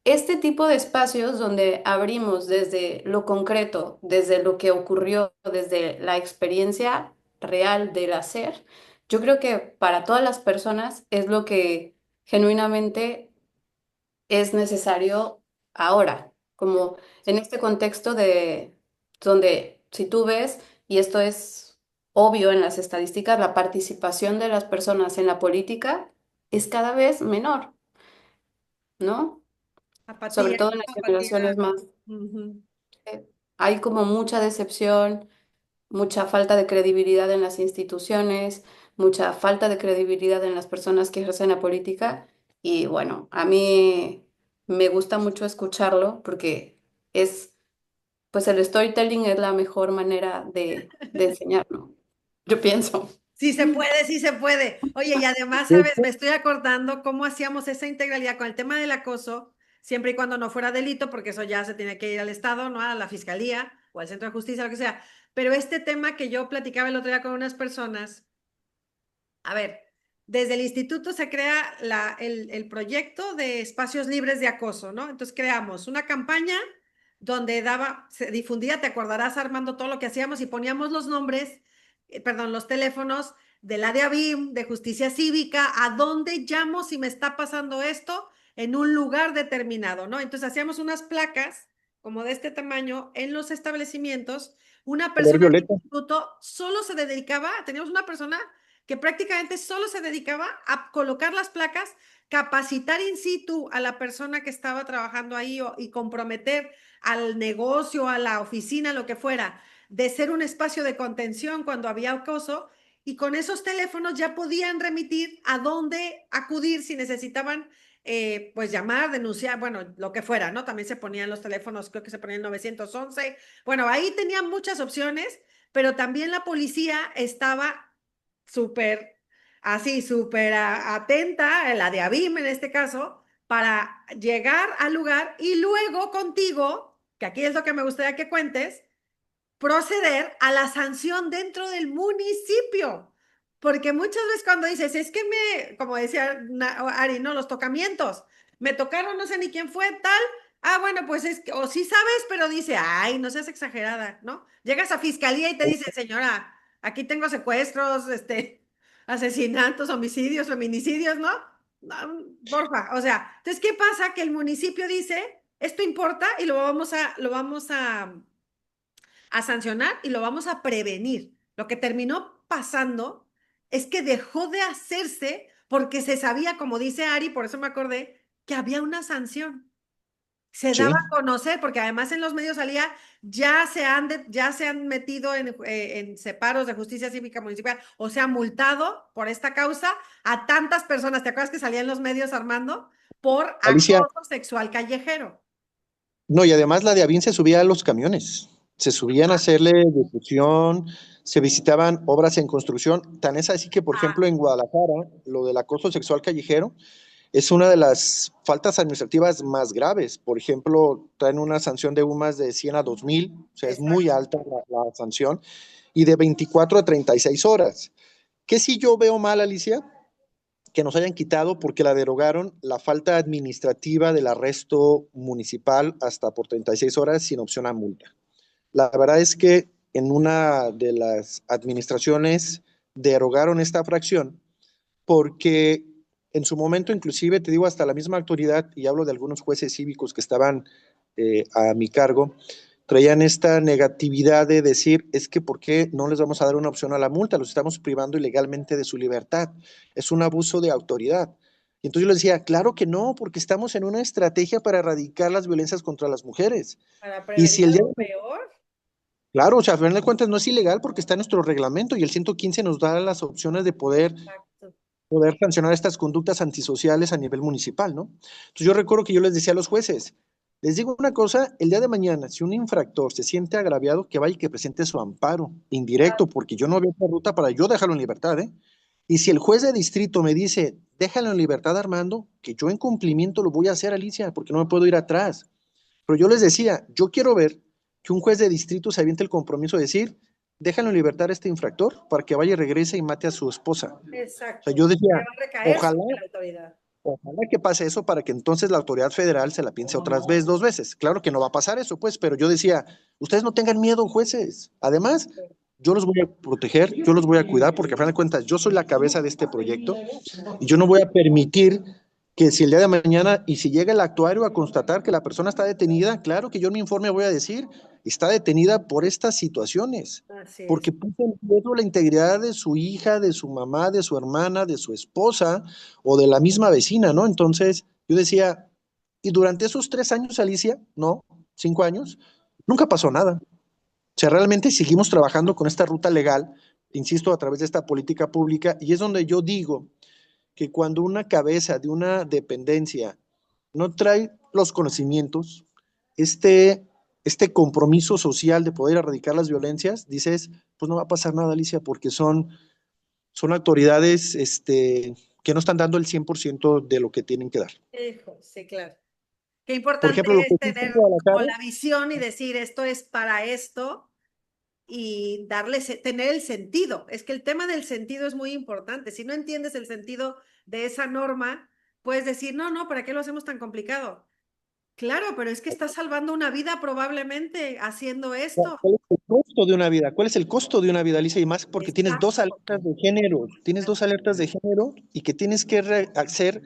este tipo de espacios donde abrimos desde lo concreto, desde lo que ocurrió, desde la experiencia real del hacer, yo creo que para todas las personas es lo que genuinamente es necesario ahora, como en este contexto de donde si tú ves, y esto es obvio en las estadísticas, la participación de las personas en la política es cada vez menor, ¿no? Sobre Apatía, todo en las apatía. generaciones más. Ujú. Hay como mucha decepción, mucha falta de credibilidad en las instituciones, mucha falta de credibilidad en las personas que ejercen la política. Y bueno, a mí me gusta mucho escucharlo porque es, pues el storytelling es la mejor manera de enseñarlo. Yo pienso. Sí se puede, sí se puede. Oye, y además, De ¿sabes? hecho, Me estoy acordando cómo hacíamos esa integralidad con el tema del acoso, siempre y cuando no fuera delito, porque eso ya se tiene que ir al Estado, ¿no? A la Fiscalía o al Centro de Justicia, lo que sea. Pero este tema que yo platicaba el otro día con unas personas, a ver, desde el instituto se crea el proyecto de espacios libres de acoso, ¿no? Entonces creamos una campaña donde se difundía, te acordarás, Armando, todo lo que hacíamos y poníamos los nombres, perdón, los teléfonos de la de ABIM, de Justicia Cívica, a dónde llamo si me está pasando esto en un lugar determinado, ¿no? Entonces hacíamos unas placas como de este tamaño en los establecimientos. Una color persona del violeta. instituto solo se dedicaba, teníamos una persona que prácticamente solo se dedicaba a colocar las placas, capacitar in situ a la persona que estaba trabajando ahí y comprometer al negocio, a la oficina, lo que fuera, de ser un espacio de contención cuando había acoso. Y con esos teléfonos ya podían remitir a dónde acudir si necesitaban, pues llamar, denunciar, bueno, lo que fuera, ¿no? También se ponían los teléfonos, creo que se ponían 911. Bueno, ahí tenían muchas opciones, pero también la policía estaba súper, así, súper atenta, la de ABIM en este caso, para llegar al lugar y luego contigo, que aquí es lo que me gustaría que cuentes, proceder a la sanción dentro del municipio. Porque muchas veces cuando dices, es que como decía Ari, no, los tocamientos, me tocaron, no sé ni quién fue, tal, bueno, pues es que, o sí sabes, pero dice, ay, no seas exagerada, ¿no? Llegas a fiscalía y te dicen, señora, aquí tengo secuestros, asesinatos, homicidios, feminicidios, ¿no? No, porfa, o sea, entonces, ¿qué pasa? Que el municipio dice, esto importa y lo vamos a sancionar y lo vamos a prevenir. Lo que terminó pasando es que dejó de hacerse porque se sabía, como dice Ari, por eso me acordé, que había una sanción. Se daba Sí, a conocer, porque además en los medios salía, ya se han metido en separos de justicia cívica municipal o se ha multado por esta causa a tantas personas. ¿Te acuerdas que salían en los medios, Armando? Por Alicia, acoso sexual callejero. no, y además la de Avín se subía a los camiones, se subían a hacerle difusión, se visitaban obras en construcción. Tan es así que, por ejemplo, en Guadalajara, lo del acoso sexual callejero es una de las faltas administrativas más graves. Por ejemplo, traen una sanción de UMAS de 100 a 2000, o sea, es muy Exacto. alta la sanción, y de 24 a 36 horas. ¿Qué si yo veo mal, Alicia? Que nos hayan quitado porque la derogaron la falta administrativa del arresto municipal hasta por 36 horas sin opción a multa. La verdad es que en una de las administraciones derogaron esta fracción porque en su momento, inclusive, te digo, hasta la misma autoridad, y hablo de algunos jueces cívicos que estaban a mi cargo, traían esta negatividad de decir, es que ¿por qué no les vamos a dar una opción a la multa? Los estamos privando ilegalmente de su libertad. Es un abuso de autoridad. Y entonces yo les decía, claro que no, porque estamos en una estrategia para erradicar las violencias contra las mujeres. Para Y si prevenir el día, algo peor. claro, o sea, a final de cuentas no es ilegal porque está en nuestro reglamento y el 115 nos da las opciones de Exacto. poder sancionar estas conductas antisociales a nivel municipal, ¿no? Entonces yo recuerdo que yo les decía a los jueces, les digo una cosa, el día de mañana, si un infractor se siente agraviado, que vaya y que presente su amparo indirecto, porque yo no veo otra ruta para yo dejarlo en libertad, ¿eh? Y si el juez de distrito me dice, déjalo en libertad, Armando, que yo en cumplimiento lo voy a hacer, Alicia, porque no me puedo ir atrás. Pero yo les decía, yo quiero ver que un juez de distrito se aviente el compromiso de decir, déjalo en libertad a este infractor para que vaya y regrese y mate a su esposa. O sea, Exacto. yo Que decía, va a recaer ojalá, sobre la autoridad. ojalá que pase eso para que entonces la autoridad federal se la piense otras veces, dos veces. Claro que no va a pasar eso, pues, pero yo decía, ustedes no tengan miedo, jueces. Además, yo los voy a proteger, yo los voy a cuidar, porque a final de cuentas yo soy la cabeza de este proyecto y yo no voy a permitir que si el día de mañana, y si llega el actuario a constatar que la persona está detenida, claro que yo en mi informe voy a decir, está detenida por estas situaciones, Así es. porque puso en riesgo la integridad de su hija, de su mamá, de su hermana, de su esposa o de la misma vecina, ¿no? Entonces, yo decía, y durante esos 3 años, Alicia, no, 5 años, nunca pasó nada. O sea, realmente seguimos trabajando con esta ruta legal, insisto, a través de esta política pública, y es donde yo digo que cuando una cabeza de una dependencia no trae los conocimientos, este, este compromiso social de poder erradicar las violencias, dices, pues no va a pasar nada, Alicia, porque son autoridades que no están dando el 100% de lo que tienen que dar. Hijo, sí, claro. Qué Por importante ejemplo, lo es que hizo en tener como Guadalajara, la visión y decir esto es para esto y darle, tener el sentido. Es que el tema del sentido es muy importante. Si no entiendes el sentido de esa norma, puedes decir, no, no, ¿para qué lo hacemos tan complicado? Claro, pero es que estás salvando una vida probablemente haciendo esto. ¿cuál es el costo de una vida? ¿Cuál es el costo de una vida, Alicia? Y más porque tienes dos Exacto. alertas de género, y que tienes que hacer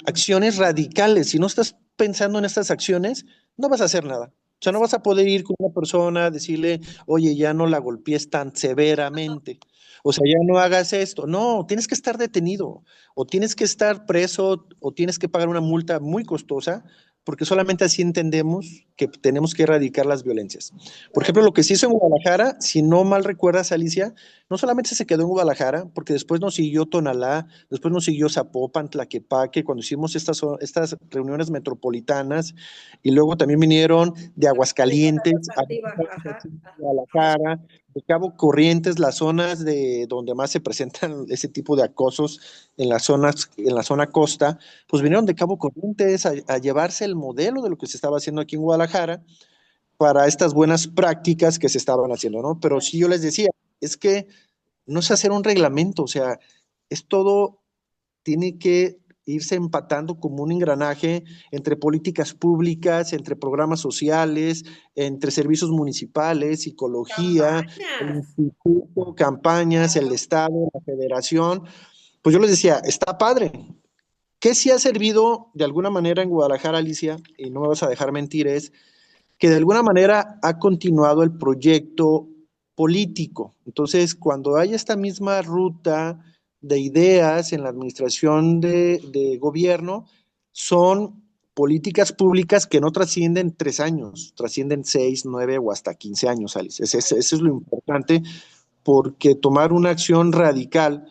acciones radicales. Si no estás pensando en estas acciones, no vas a hacer nada. O sea, no vas a poder ir con una persona a decirle, oye, ya no la golpees tan severamente. O sea, ya no hagas esto. No, tienes que estar detenido, o tienes que estar preso, o tienes que pagar una multa muy costosa, porque solamente así entendemos que tenemos que erradicar las violencias. Por ejemplo, lo que se hizo en Guadalajara, si no mal recuerdas, Alicia, no solamente se quedó en Guadalajara, porque después nos siguió Tonalá, después nos siguió Zapopan, Tlaquepaque, cuando hicimos estas reuniones metropolitanas, y luego también vinieron de Aguascalientes, Ajá, Guadalajara, de Cabo Corrientes, las zonas de donde más se presentan ese tipo de acosos en la zona costa, pues vinieron de Cabo Corrientes a llevarse el modelo de lo que se estaba haciendo aquí en Guadalajara para estas buenas prácticas que se estaban haciendo, ¿no? Pero sí yo les decía, es que no es hacer un reglamento, o sea, es todo, tiene que irse empatando como un engranaje entre políticas públicas, entre programas sociales, entre servicios municipales, psicología, el campañas. instituto, campañas, el Estado, la federación. Pues yo les decía, está padre. ¿Qué sí ha servido de alguna manera en Guadalajara, Alicia? Y no me vas a dejar mentir, es que de alguna manera ha continuado el proyecto político. Entonces, cuando hay esta misma ruta de ideas en la administración de gobierno, son políticas públicas que no trascienden 3 años, trascienden 6, 9 o hasta 15 años, Alice. Eso es lo importante, porque tomar una acción radical,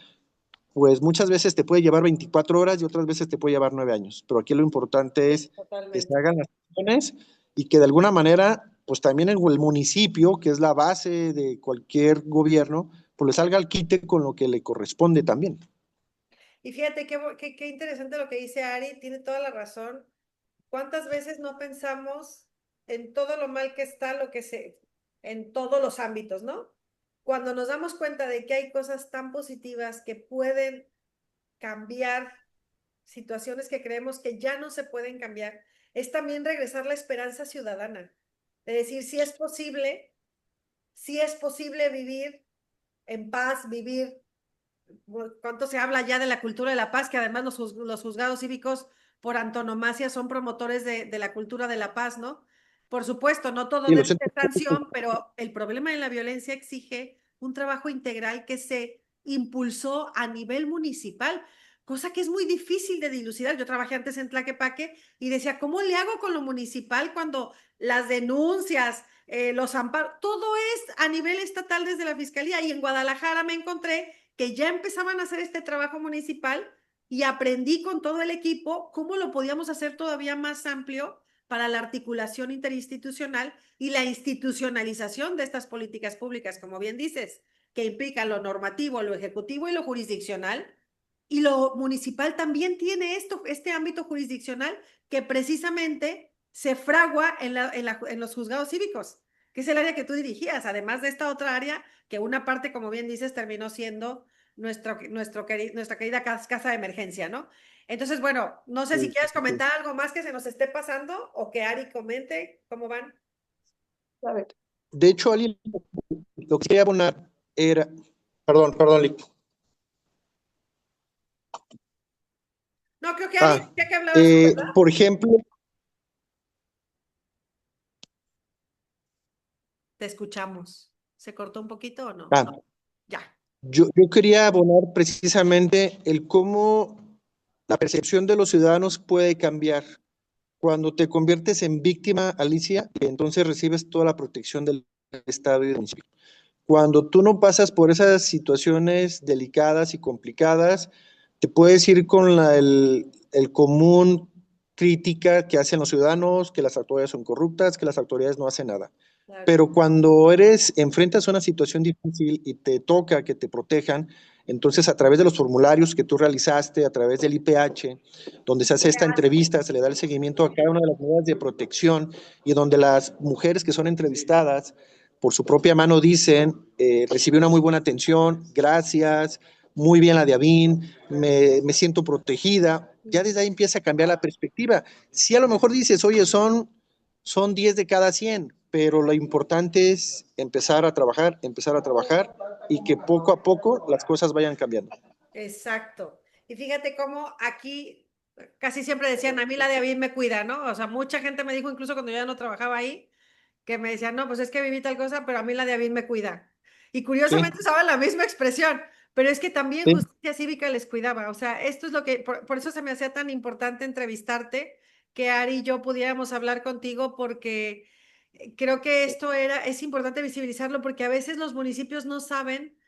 pues muchas veces te puede llevar 24 horas y otras veces te puede llevar 9 años. Pero aquí lo importante Sí, es que se totalmente. hagan las acciones y que de alguna manera, pues también el municipio, que es la base de cualquier gobierno, pues le salga al quite con lo que le corresponde también. Y fíjate qué interesante lo que dice Ari, tiene toda la razón. ¿Cuántas veces no pensamos en todo lo mal que está en todos los ámbitos, ¿no? Cuando nos damos cuenta de que hay cosas tan positivas que pueden cambiar situaciones que creemos que ya no se pueden cambiar, es también regresar la esperanza ciudadana. De decir, si es posible vivir en paz, vivir, cuánto se habla ya de la cultura de la paz, que además los juzgados cívicos por antonomasia son promotores de la cultura de la paz, ¿no? Por supuesto, no todo Y debe los ser centros públicos, sanción, pero el problema de la violencia exige un trabajo integral que se impulsó a nivel municipal, cosa que es muy difícil de dilucidar. Yo trabajé antes en Tlaquepaque y decía, ¿cómo le hago con lo municipal cuando las denuncias, los amparos, todo es a nivel estatal desde la fiscalía? Y en Guadalajara me encontré que ya empezaban a hacer este trabajo municipal y aprendí con todo el equipo cómo lo podíamos hacer todavía más amplio para la articulación interinstitucional y la institucionalización de estas políticas públicas, como bien dices, que implican lo normativo, lo ejecutivo y lo jurisdiccional. Y lo municipal también tiene este ámbito jurisdiccional que precisamente se fragua en los juzgados cívicos, que es el área que tú dirigías, además de esta otra área que una parte, como bien dices, terminó siendo nuestra querida casa de emergencia, ¿no? Entonces, bueno, no sé si quieres comentar algo más que se nos esté pasando o que Ari comente cómo van. A ver. de hecho, Ali, lo que quería abonar era, perdón, Lick. No, creo que Ari Ah, decía que hablabas tú, ¿verdad? por ejemplo, Te escuchamos. ¿Se cortó un poquito o no? ah, Ya. yo quería abonar precisamente el cómo la percepción de los ciudadanos puede cambiar cuando te conviertes en víctima, Alicia, y entonces recibes toda la protección del Estado y del municipio. Cuando tú no pasas por esas situaciones delicadas y complicadas, te puedes ir con el común crítica que hacen los ciudadanos, que las autoridades son corruptas, que las autoridades no hacen nada. Claro. Pero cuando enfrentas una situación difícil y te toca que te protejan, entonces a través de los formularios que tú realizaste, a través del IPH, donde se hace esta entrevista, se le da el seguimiento a cada una de las medidas de protección y donde las mujeres que son entrevistadas por su propia mano dicen, recibí una muy buena atención, gracias, muy bien la de Avín, me siento protegida, ya desde ahí empieza a cambiar la perspectiva. Si a lo mejor dices, oye, son 10 de cada 100, pero lo importante es empezar a trabajar y que poco a poco las cosas vayan cambiando. Exacto. Y fíjate cómo aquí casi siempre decían, a mí la de Avid me cuida, ¿no? O sea, mucha gente me dijo, incluso cuando yo ya no trabajaba ahí, que me decían, no, pues es que viví tal cosa, pero a mí la de Avid me cuida. Y Sí, curiosamente usaban la misma expresión, pero es que también sí. Justicia Cívica les cuidaba. O sea, esto es lo que, por eso se me hacía tan importante entrevistarte, que Ari y yo pudiéramos hablar contigo, porque creo que es importante visibilizarlo, porque a veces los municipios no saben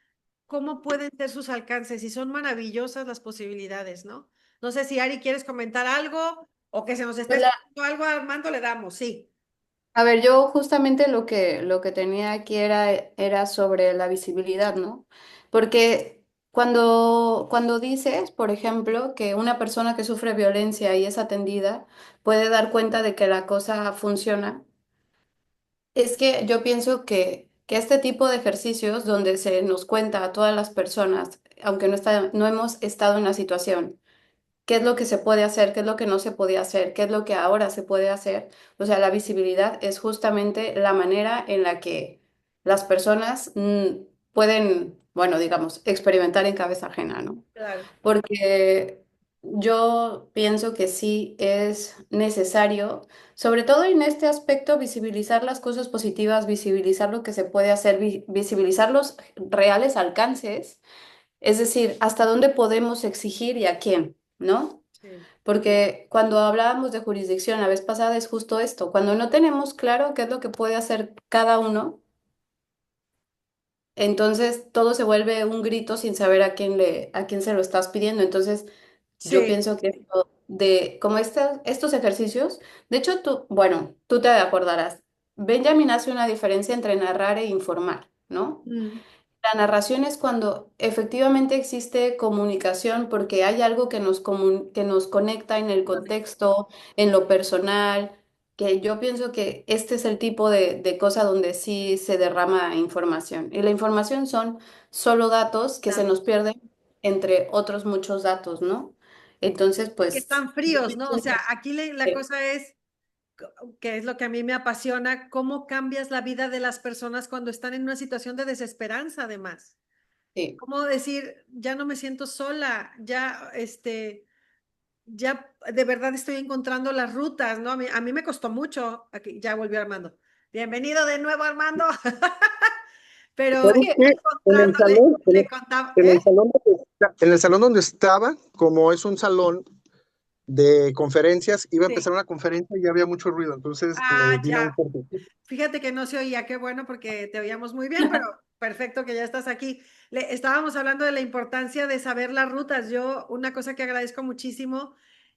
cómo pueden ser sus alcances y son maravillosas las posibilidades, ¿no? No sé si Ari quieres comentar algo o que se nos esté Pues la- escuchando algo, Armando, le damos, sí. a ver, yo justamente lo que tenía aquí era sobre la visibilidad, ¿no? Porque cuando dices, por ejemplo, que una persona que sufre violencia y es atendida puede dar cuenta de que la cosa funciona, es que yo pienso que este tipo de ejercicios donde se nos cuenta a todas las personas, aunque no hemos estado en la situación, qué es lo que se puede hacer, qué es lo que no se podía hacer, qué es lo que ahora se puede hacer. O sea, la visibilidad es justamente la manera en la que las personas pueden, bueno, digamos, experimentar en cabeza ajena, ¿no? Claro. Porque yo pienso que sí es necesario, sobre todo en este aspecto, visibilizar las cosas positivas, visibilizar lo que se puede hacer, visibilizar los reales alcances, es decir, hasta dónde podemos exigir y a quién, ¿no? Sí. Porque cuando hablábamos de jurisdicción la vez pasada es justo esto, cuando no tenemos claro qué es lo que puede hacer cada uno, entonces todo se vuelve un grito sin saber a quién se lo estás pidiendo. Entonces, yo Sí, pienso que esto de como estos ejercicios, de hecho bueno, tú te acordarás, Benjamin hace una diferencia entre narrar e informar, ¿no? mm, La narración es cuando efectivamente existe comunicación porque hay algo que nos conecta en el contexto, en lo personal, que yo pienso que este es el tipo de cosa donde sí se derrama información. Y la información son solo datos que se datos. nos pierden entre otros muchos datos, ¿no? Entonces, Y que pues, están yo fríos, ¿no? O pienso sea, aquí la que cosa es, que es lo que a mí me apasiona, cómo cambias la vida de las personas cuando están en una situación de desesperanza, además. sí. Cómo decir, ya no me siento sola, ya, ya de verdad estoy encontrando las rutas, ¿no? A mí me costó mucho, aquí ya volvió Armando. Bienvenido de nuevo, Armando. Pero Es ¿Sabes que, qué? En el encontrándole, salón, le contaba, en ¿eh? el salón en el salón donde estaba, como es un salón de conferencias, iba a Sí. empezar una conferencia y había mucho ruido, entonces me Ah, vine a un ya. corte. Fíjate que no se oía, qué bueno porque te oíamos muy bien, pero perfecto que ya estás aquí. Estábamos hablando de la importancia de saber las rutas. Yo, una cosa que agradezco muchísimo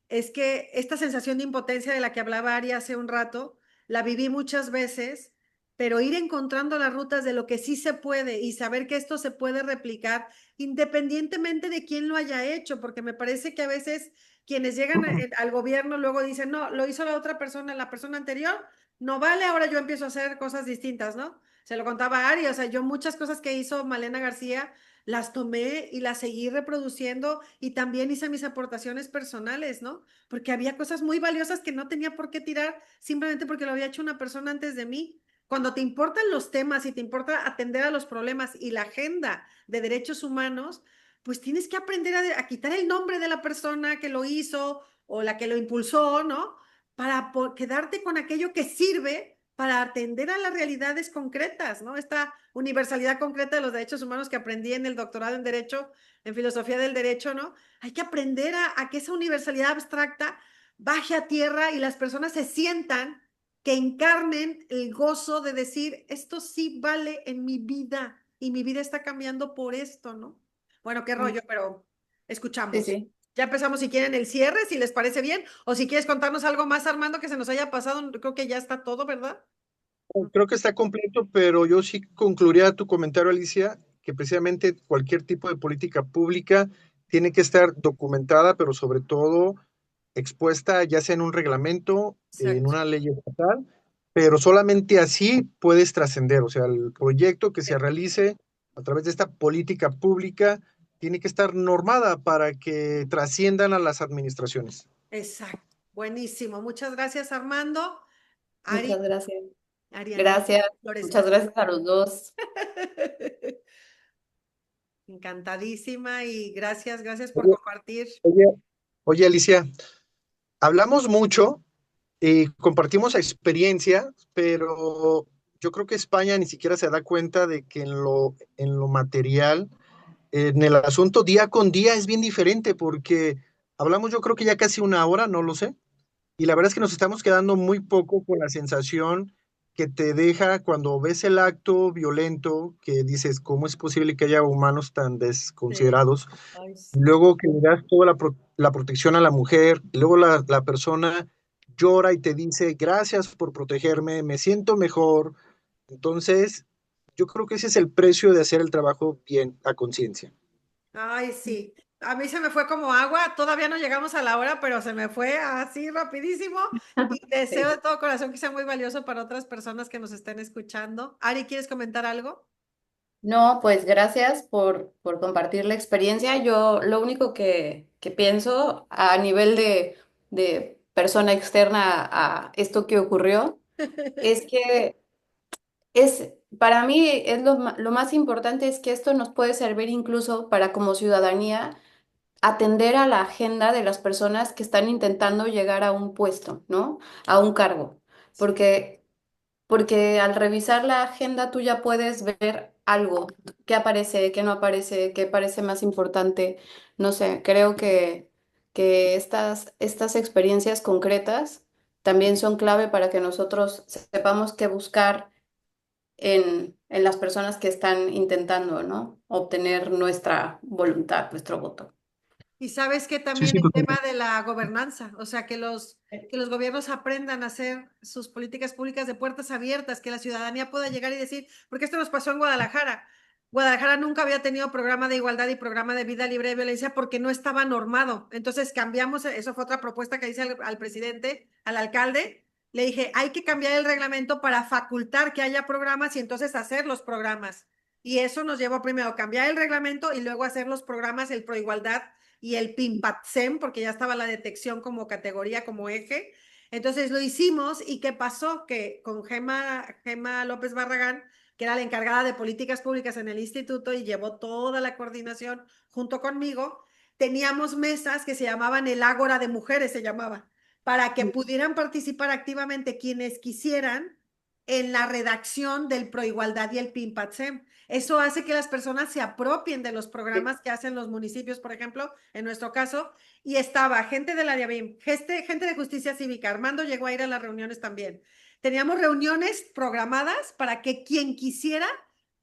es que esta sensación de impotencia de la que hablaba Ari hace un rato, la viví muchas veces, pero ir encontrando las rutas de lo que sí se puede y saber que esto se puede replicar independientemente de quién lo haya hecho, porque me parece que a veces quienes llegan al gobierno luego dicen, no, lo hizo la otra persona, la persona anterior no vale, ahora yo empiezo a hacer cosas distintas, ¿no? Se lo contaba a Ari, o sea, yo muchas cosas que hizo Malena García las tomé y las seguí reproduciendo y también hice mis aportaciones personales, ¿no? Porque había cosas muy valiosas que no tenía por qué tirar simplemente porque lo había hecho una persona antes de mí. Cuando te importan los temas y te importa atender a los problemas y la agenda de derechos humanos, pues tienes que aprender a quitar el nombre de la persona que lo hizo o la que lo impulsó, ¿no? Para quedarte con aquello que sirve para atender a las realidades concretas, ¿no? Esta universalidad concreta de los derechos humanos que aprendí en el doctorado en Derecho, en Filosofía del Derecho, ¿no? Hay que aprender a que esa universalidad abstracta baje a tierra y las personas se sientan, que encarnen el gozo de decir, esto sí vale en mi vida y mi vida está cambiando por esto, ¿no? Bueno, qué Mm. rollo, pero Sí, escuchamos. sí. Ya empezamos si quieren el cierre, si les parece bien, o si quieres contarnos algo más, Armando, que se nos haya pasado, creo que ya está todo, ¿verdad? Creo que está completo, pero yo sí concluiría tu comentario, Alicia, que precisamente cualquier tipo de política pública tiene que estar documentada, pero sobre todo expuesta ya sea en un reglamento, en Exacto. una ley estatal, pero solamente así puedes trascender. O sea, el proyecto que se realice a través de esta política pública tiene que estar normada para que trasciendan a las administraciones. Exacto. Buenísimo. Muchas gracias, Armando. Ari, Muchas gracias. Arianita Gracias. Flores Muchas Vázquez. gracias a los dos. Encantadísima y gracias, gracias por Oye, compartir. oye, oye, Alicia, hablamos mucho y compartimos experiencia, pero yo creo que España ni siquiera se da cuenta de que en lo material, en el asunto día con día es bien diferente, porque hablamos yo creo que ya casi una hora, no lo sé, y la verdad es que nos estamos quedando muy poco con la sensación que te deja cuando ves el acto violento, que dices, ¿cómo es posible que haya humanos tan Sí. desconsiderados? Ay, sí. Luego que le das toda la protección a la mujer, y luego la persona llora y te dice, gracias por protegerme, me siento mejor. Entonces, yo creo que ese es el precio de hacer el trabajo bien, a conciencia. Ay, sí. A mí se me fue como agua. Todavía no llegamos a la hora, pero se me fue así rapidísimo. Y deseo de Sí. todo corazón que sea muy valioso para otras personas que nos estén escuchando. Ari, ¿quieres comentar algo? No, pues gracias por compartir la experiencia. Yo lo único que pienso a nivel de persona externa a esto que ocurrió es que para mí es lo más importante es que esto nos puede servir incluso para como ciudadanía atender a la agenda de las personas que están intentando llegar a un puesto, ¿no? A un cargo. Sí. Porque porque al revisar la agenda tú ya puedes ver algo, qué aparece, qué no aparece, qué parece más importante. No sé, creo que estas experiencias concretas también son clave para que nosotros sepamos qué buscar en las personas que están intentando, ¿no? Obtener nuestra voluntad, nuestro voto. Y sabes que Sí, también sí, el tema totalmente. de la gobernanza, o sea, que los gobiernos aprendan a hacer sus políticas públicas de puertas abiertas, que la ciudadanía pueda llegar y decir, porque esto nos pasó en Guadalajara. Guadalajara nunca había tenido programa de igualdad y programa de vida libre de violencia porque no estaba normado. Entonces cambiamos, eso fue otra propuesta que hice al presidente, al alcalde. Le dije, hay que cambiar el reglamento para facultar que haya programas y entonces hacer los programas. Y eso nos llevó primero a cambiar el reglamento y luego hacer los programas, el Proigualdad y el PIMPATSEM, porque ya estaba la detección como categoría, como eje. Entonces lo hicimos y ¿qué pasó? Que con Gema López Barragán, que era la encargada de políticas públicas en el instituto y llevó toda la coordinación junto conmigo, teníamos mesas que se llamaban el Ágora de Mujeres, se llamaba, para que pudieran participar activamente quienes quisieran en la redacción del Proigualdad y el PIMPATSEM. Eso hace que las personas se apropien de los programas que hacen los municipios, por ejemplo, en nuestro caso, y estaba gente de la DIABIM, gente de justicia cívica, Armando llegó a ir a las reuniones también. Teníamos reuniones programadas para que quien quisiera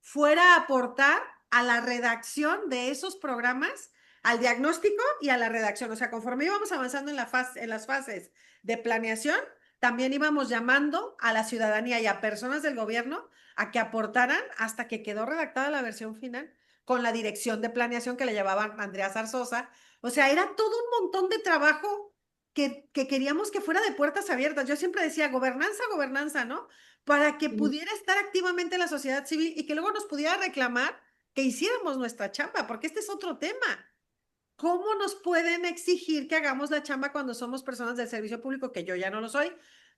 fuera a aportar a la redacción de esos programas, al diagnóstico y a la redacción. O sea, conforme íbamos avanzando en las fases de planeación, también íbamos llamando a la ciudadanía y a personas del gobierno a que aportaran hasta que quedó redactada la versión final con la dirección de planeación que le llevaba Andrea Zarzosa. O sea, era todo un montón de trabajo que queríamos que fuera de puertas abiertas. Yo siempre decía gobernanza, gobernanza, ¿no? Para que pudiera estar activamente la sociedad civil y que luego nos pudiera reclamar que hiciéramos nuestra chamba, porque este es otro tema. ¿Cómo nos pueden exigir que hagamos la chamba cuando somos personas del servicio público? Que yo ya no lo soy,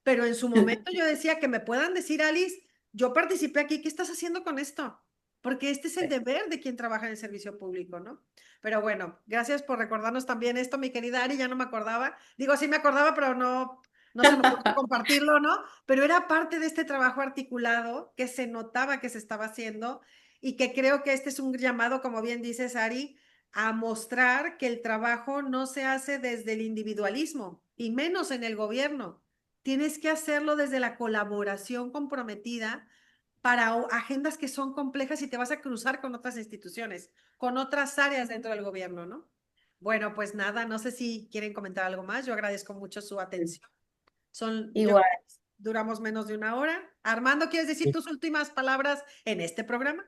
pero en su momento yo decía que me puedan decir, Alice, yo participé aquí, ¿qué estás haciendo con esto? porque este es el deber de quien trabaja en el servicio público, ¿no? Pero bueno, gracias por recordarnos también esto, mi querida Ari, ya no me acordaba. Digo, sí me acordaba, pero no se me ocurrió compartirlo, ¿no? Pero era parte de este trabajo articulado que se notaba que se estaba haciendo y que creo que este es un llamado, como bien dices, Ari, a mostrar que el trabajo no se hace desde el individualismo y menos en el gobierno. Tienes que hacerlo desde la colaboración comprometida para agendas que son complejas y te vas a cruzar con otras instituciones, con otras áreas dentro del gobierno, ¿no? Bueno, pues nada, no sé si quieren comentar algo más. Yo agradezco mucho su atención. Yo Igual. creo que duramos menos de una hora. Armando, ¿quieres decir tus últimas palabras en este programa?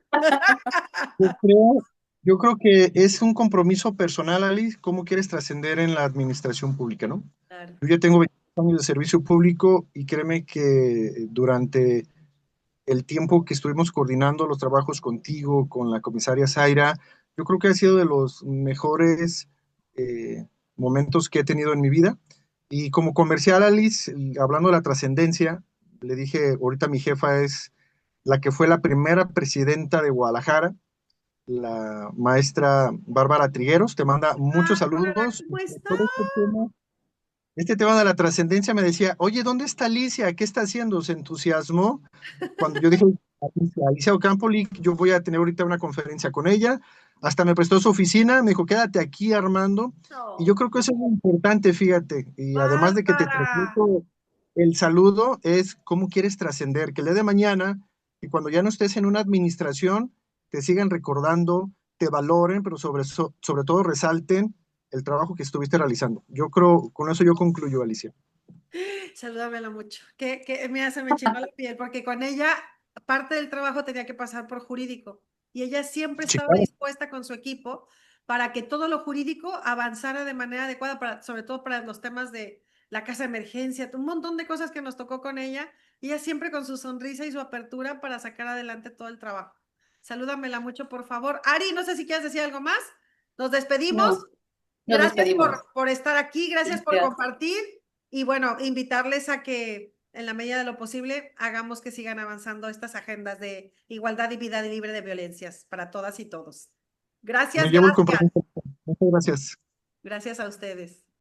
Yo creo, yo creo que es un compromiso personal, Alice, cómo quieres trascender en la administración pública, ¿no? Claro. Yo ya tengo 20 años de servicio público y créeme que durante el tiempo que estuvimos coordinando los trabajos contigo, con la comisaria Zaira, yo creo que ha sido de los mejores momentos que he tenido en mi vida. Y como comercial, Alice, hablando de la trascendencia, le dije, ahorita mi jefa es la que fue la primera presidenta de Guadalajara, la maestra Bárbara Trigueros, te manda muchos Bárbara, saludos. ¿cómo está? Por este tema de la trascendencia me decía, oye, ¿dónde está Alicia? ¿Qué está haciendo? Se entusiasmó cuando yo dije, Alicia Ocampo, yo voy a tener ahorita una conferencia con ella. Hasta me prestó su oficina, me dijo, quédate aquí, Armando. Y yo No, creo que eso es muy importante, fíjate. Y además de que te Bárbara. transmito el saludo, es cómo quieres trascender, que el día de mañana, y cuando ya no estés en una administración, te sigan recordando, te valoren, pero sobre todo resalten el trabajo que estuviste realizando. Yo creo, con eso yo concluyo, Alicia. Salúdamela mucho. Que mira, se me enchinó la piel, porque con ella parte del trabajo tenía que pasar por jurídico. Y ella siempre Sí, estaba claro. dispuesta con su equipo para que todo lo jurídico avanzara de manera adecuada, sobre todo para los temas de la casa de emergencia, un montón de cosas que nos tocó con ella. Y ella siempre con su sonrisa y su apertura para sacar adelante todo el trabajo. Salúdamela mucho, por favor. Ari, no sé si quieres decir algo más. Nos despedimos. No, nos Gracias despedimos. por estar aquí, gracias por Gracias. compartir y bueno, invitarles a que en la medida de lo posible hagamos que sigan avanzando estas agendas de igualdad y vida libre de violencias para todas y todos. Me Gracias, llevo el gracias. compromiso. Muchas gracias. Gracias a ustedes.